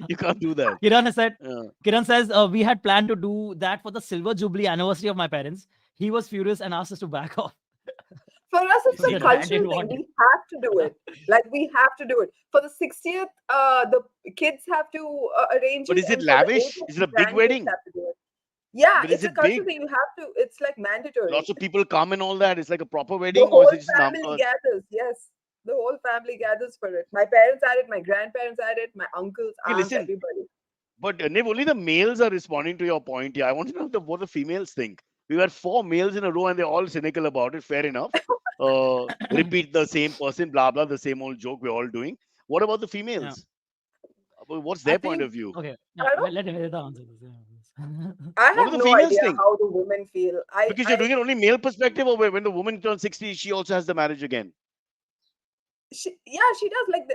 You can't do that. Kiran has said, Yeah. Kiran says, we had planned to do that for the silver jubilee anniversary of my parents. He was furious and asked us to back off. For us, it's So a the dad cultural didn't thing. want it. We have to do it. Like, we have to do it. For the 60th, the kids have to arrange But it, is it and for the lavish? 80th, Is it the a big grandkids wedding? have to do it. Yeah, But is it's a it cultural big? thing. You have to, it's like mandatory. Lots of people come and all that. It's like a proper The wedding, or is whole it just family gathers. Yes, the whole family gathers for it. My parents had it, my grandparents had it, my uncles, okay? aunts, Listen, everybody. but Niv, only the males are responding to your point here. I want to know what the females think. We had four males in a row, and they're all cynical about it. Fair enough. Repeat the same person, blah blah, the same old joke we're all doing. What about the Yeah. females? What's I their point think, of view? okay. Yeah, I don't. let Nivedita answer this. Yeah, please. I What do have the no females idea think? how the women feel. Because you're doing it only male perspective, or when the woman turns 60, she also has the marriage again. Yeah, she does. Like,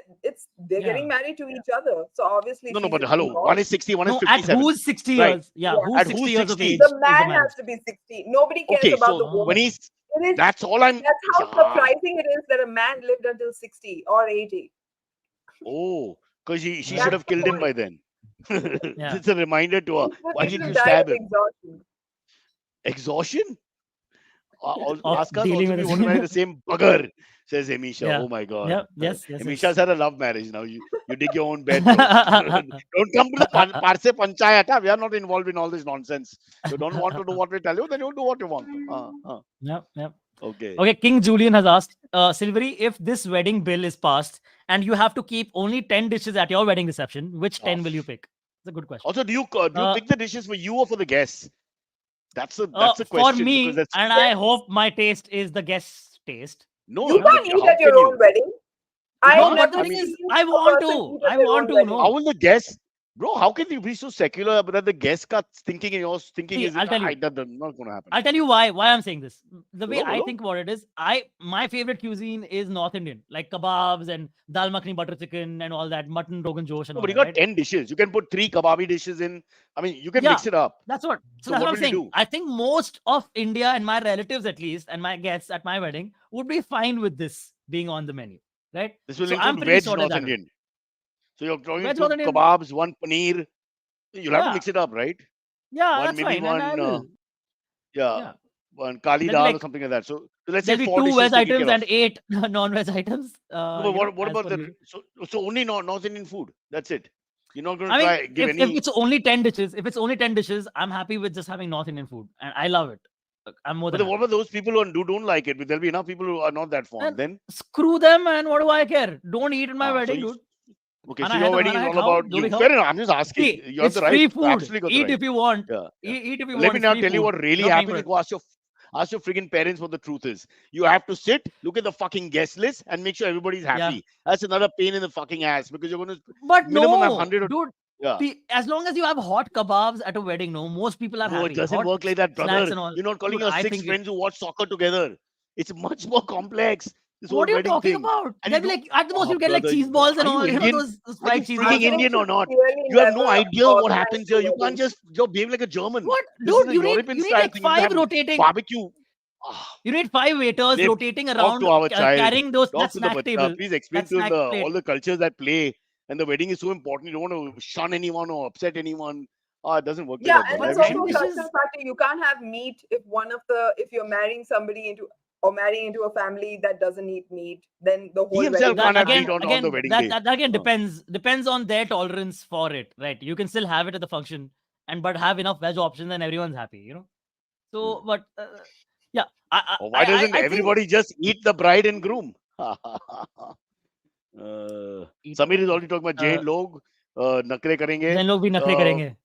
they're getting Yeah. married to each other. So obviously No, no, she's but hello, one involved. is 60, one is No, at 57. who's 60 Right. years? Yeah, Yeah. who's At 60 who's years of 60? age The is the man has marriage. to be 60. Nobody cares Okay, about the so Oh, when woman. okay. he's It is that's all I'm That's how yeah. surprising it is that a man lived until 60 or 80. Oh, because she Yeah. should That's have the killed him point. by then. Yeah. It's a reminder to her. He Why should did have you died stab of him? exhaustion. Exhaustion? of Ask us also dealing if with we want to marry the same bugger, says Amisha. Yeah. Oh my God. Yeah. Yes. Yes. Amisha's had a love marriage now. You dig your own bed, bro. Don't come to the Parse Panchayat. We are not involved in all this nonsense. You don't want to do what we tell you, then you do what you want. Yep. Yep. Okay. Okay, King Julian has asked, Silverie, if this wedding bill is passed and you have to keep only 10 dishes at your wedding reception, which 10 will you pick? It's a good question. Also, do you pick the dishes for you or for the guests? That's a For question, me, because that's and I hope my taste is the guest's taste. no. You can't eat How at your can you? own wedding. No, I but never I mean, seen I a want person to. eat at I their want own to. wedding. No. how will the guests, bro? How can you be so secular that the guest got thinking and yours thinking See, is I'll tell you. that's not going to happen? I'll tell you why I'm saying this. The way I Bolo. think about it is, my favorite cuisine is North Indian, like kebabs and dal makhani, butter chicken, and all that, mutton, rogan josh, and No, all but you that. got Right? 10 dishes. You can put 3 kababi dishes in. I mean, you can Yeah. mix it up. That's what. So That's what what I'm will you saying. do? I think most of India and my relatives, at least, and my guests at my wedding would be fine with this being on the menu, right? This will So I'm include pretty veg sorted North that way. Indian. So you're talking Veg 2 North Indian. kebabs, 1 paneer. You'll have to Yeah. mix it up, right? Yeah, One that's maybe fine, and I one will. yeah, one kali There'll be dal or like something like that. So let's say there'll be 4 2 dishes veg taken care items of. and 8 non-veg items. No, but what As about per the usual. so only North Indian food? That's it. You're not going to I mean, try give if any. it's only 10 dishes, I'm happy with just having North Indian food, and I love it. I'm more But than then what happy. about those people who don't like it? But there'll be enough people who are not that fond. And Then screw them, and what do I care? Don't eat at my so wedding, you, dude. okay, so खाना है your तो wedding खाना is है, all खाओ, about जो भी you. खाओ. Fair enough. I'm just asking. See, You have it's the right. free You food. absolutely got the Eat right. if you want. Yeah. Eat if you Let want. me It's now free tell you food. what really You're paying happens. for it. Go ask your friggin' parents what the truth is. You have to sit, look at the fucking guest list, and make sure everybody's Yeah. happy. That's another pain in the fucking ass, because you're going to But minimum have no, 100 or dude. yeah. As long as you have hot kebabs at a wedding, no, most people are No, it happy. doesn't Hot work like that, snacks brother. and all. You're not calling Dude, us I 6 think friends who watch soccer together. It's much more complex. This whole what are you wedding talking thing. about? And They'll you be do, like, at the most, oh, you get like brother, cheese balls and are you all, Indian? those Are you fried cheese freaking balls. Indian or not? Really You have no never idea what organized happens a here. You can't wedding. just behave like a German. What, This is dude? a You need European like style thing. You 5 have rotating. barbecue. Ah, You need 5 waiters Live, rotating talk around, to our child. carrying that Talk to the snack bacha. table, Please explain that to him snack all plate. the cultures that play. And the wedding is so important. You don't want to shun anyone or upset anyone. Oh, it doesn't work like Yeah, that, and brother. I it's wish 10 also you a could. dishes. cultural factor. You can't have meat if you're marrying somebody into marrying into a family that doesn't eat meat. Then the whole He himself wedding can't will have meat not on the wedding day. that again Uh, depends on their tolerance for it, right? You can still have it at the function, but have enough veg options, and everyone's happy, So, but yeah, Or why doesn't I think everybody just eat the bride and groom? eat- Samir is already talking about uh, Jain log, nakre karenge. then लोग भी नखरे करेंगे.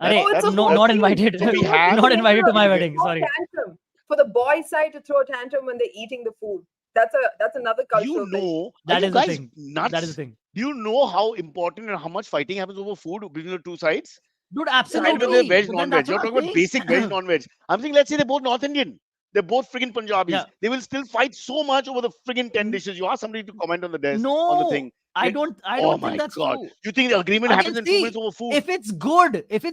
That- Arey, Oh, it's a no, whole not thing. invited. It's So a we whole have- thing Not in invited to India. my You wedding. Throw Sorry. tantrum. For the boy side to throw a tantrum when they're eating the food. That's another cultural You thing. know, are That you is the guys thing. nuts? That is the thing. Do you know how important and how much fighting happens over food between the two sides? Dude, Either absolutely. they're veg, But then non-veg. that's You're what I'm talking about saying. basic veg, non-veg. I'm saying, let's say they're both North Indian. They're both friggin' Punjabis. Yeah. They will still fight so much over the friggin' 10 N- dishes. You ask somebody to comment on the desk, No, on the thing. I Then- don't oh my think that's God. true. You think the agreement Again, happens in 2 see, minutes over food? if it's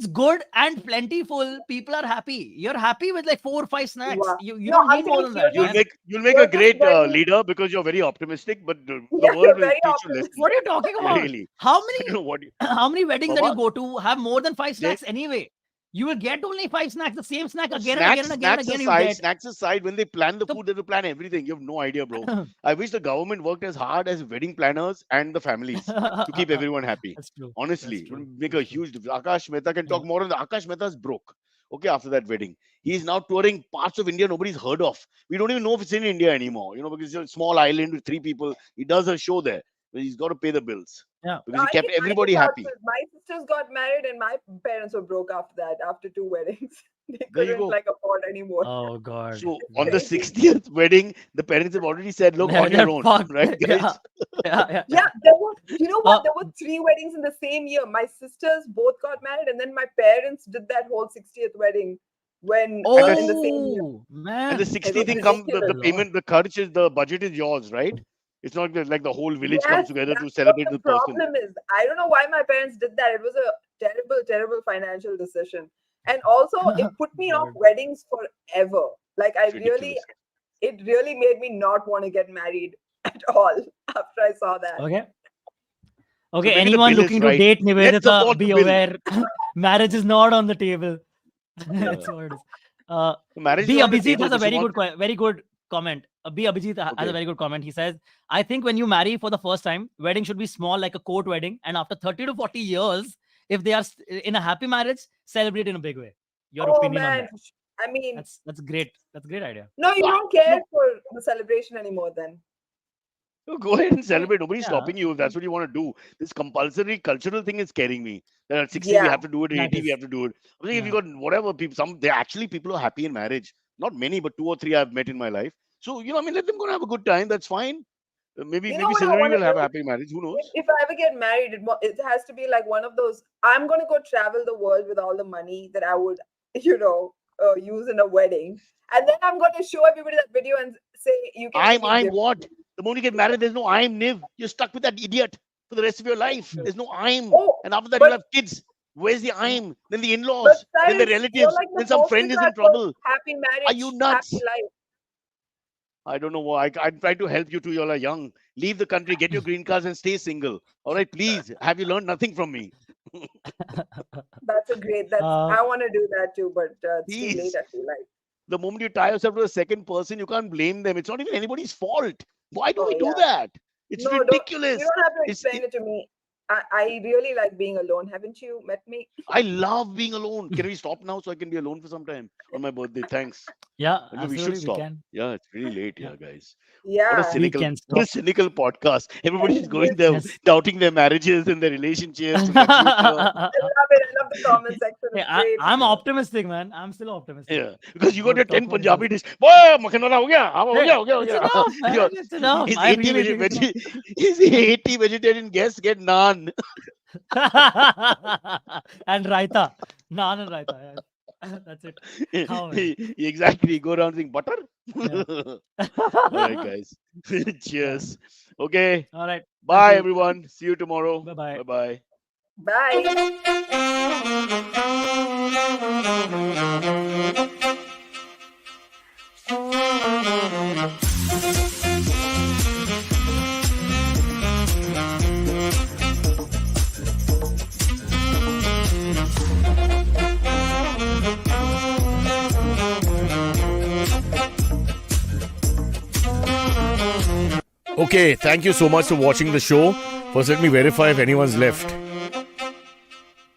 good and plentiful, people are happy. You're happy with like 4 or 5 snacks. Wow. You No, don't I'm need more saying than that. You'll Man. you'll make a You're just great very- leader because you're very optimistic, but the Yeah, world you're will very teach you optimistic. lessons. What are you talking about? Really. How I don't many know what you, how many weddings that Baba, you go to have more than 5 they- snacks anyway? You will get only 5 snacks, the same snack again and again and again and again. You get. snacks aside, when they plan the So- food, they have to plan everything. You have no idea, bro. I wish the government worked as hard as wedding planners and the families to keep everyone happy. That's true. Honestly, That's it would true. make a That's true. huge difference. Akash Mehta can talk Yeah. more on the Akash Mehta's broke. Okay, after that wedding, he's now touring parts of India nobody's heard of. We don't even know if it's in India anymore. Because it's a small island with 3 people. He does a show there, but he's got to pay the bills. Yeah. Because he I kept think mine everybody is happy. also- My sisters got married and my parents were broke after that, after 2 weddings. They There you couldn't go. afford anymore. Oh God. So on the Crazy. 60th wedding, the parents have already said, "Look, on your They're own, fucked. right, guys?" Yeah. Yeah, you know what? Uh, There were 3 weddings in the same year. My sisters both got married, and then my parents did that whole 60th wedding when in the same year. Oh man. And the 60 was thing comes, the ridiculous. payment, the kharch is, the budget is yours, right? It's not like the whole village comes Yes, together to that's celebrate what the the person. problem is. I don't know why my parents did that. It was a terrible, terrible financial decision. And also, it put me off God. weddings forever. Like, It's ridiculous. it really made me not want to get married at all after I saw that. Okay. So Okay. maybe the Anyone bill is looking to right. date Let's Niveditha, support be the bill. aware. Marriage is not on the table. That's what it is. Marriage B is on the Abhijit table, has a but she very good comment. B Abhijit has Okay. a very good comment. He says, I think when you marry for the first time, wedding should be small like a court wedding. And after 30 to 40 years, if they are in a happy marriage, celebrate in a big way. Your Oh opinion on man, that? I mean, That's great. That's a great idea. no, you Ah, don't care for the celebration anymore then. Go ahead and celebrate. Nobody's yeah. stopping you if that's what you want to do. This compulsory cultural thing is scaring me. That at 60 we Yeah. have to do it, at That 80 we is- have to do it. I think if you yeah. got whatever people, there are actually people who are happy in marriage. Not many, but 2 or 3 I've met in my life. So I mean, let them go and have a good time. That's fine. Maybe You know maybe what I Silverie wanna will have do? a happy marriage. Who knows? If I ever get married, it has to be like one of those. I'm gonna go travel the world with all the money that I would, use in a wedding, and then I'm gonna show everybody that video and say, "You can give me I'm gifts." what? The moment you get married, there's no I'm Niv. You're stuck with that idiot for the rest of your life. There's no I'm. Oh, And after that, but- you'll have kids. Where's the I'm? Then the but in-laws, then the Cyrus, you're relatives, like the then some friend poster is in child for trouble. happy marriage, you nuts? happy life. I don't know why. I'm trying to help you two. You all are young. Leave the country, get your green cards, and stay single. All right, please. Have you learned nothing from me? That's a great. I want to do that too, but it's too late. Please. I feel like. The moment you tie yourself to a second person, you can't blame them. It's not even anybody's fault. Why do Oh, we do yeah. that? It's No, ridiculous. you don't have to It's- explain it to me. I really like being alone. Haven't you met me? I love being alone. Can we stop now so I can be alone for some time on my birthday? Thanks. Yeah, Maybe we absolutely, should stop. can. Yeah, it's really late here, Yeah. guys. Yeah. What a We cynical, can what a stop. cynical podcast. Everybody's going there, Yes. doubting their marriages and their relationships. And their future. I love it. I love the comment section. Hey, It's great. I'm optimistic, man. I'm still optimistic. Yeah, because you got Good your 10 talk about Punjabi dish. Wow, makhanwala ho gaya. Haan, ho Hey, gaya, ho gaya, ho it's gaya. enough, man. Your- It's enough. His I 80, really think it's his 80 vegetarian guests get naan. and raita. Naan and raita. Yeah. That's it. How, man? Exactly. Go around saying butter. Yeah. All right, guys. Cheers. Okay. All right. Bye, you. everyone. See you tomorrow. Bye-bye. Bye-bye. Bye. Okay, thank you so much for watching the show. First, let me verify if anyone's left.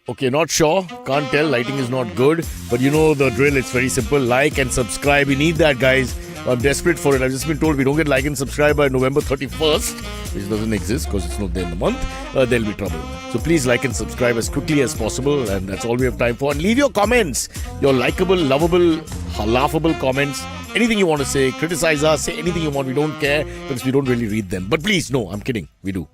Okay, not sure. Can't tell. Lighting is not good. But you know the drill. It's very simple. Like and subscribe. We need that, guys. I'm desperate for it. I've just been told we don't get like and subscribe by November 31st, which doesn't exist because it's not there in the month. There'll be trouble. So please like and subscribe as quickly as possible. And that's all we have time for. And leave your comments. Your likable, lovable, laughable comments. Anything you want to say. Criticize us. Say anything you want. We don't care because we don't really read them. But please, no, I'm kidding. We do.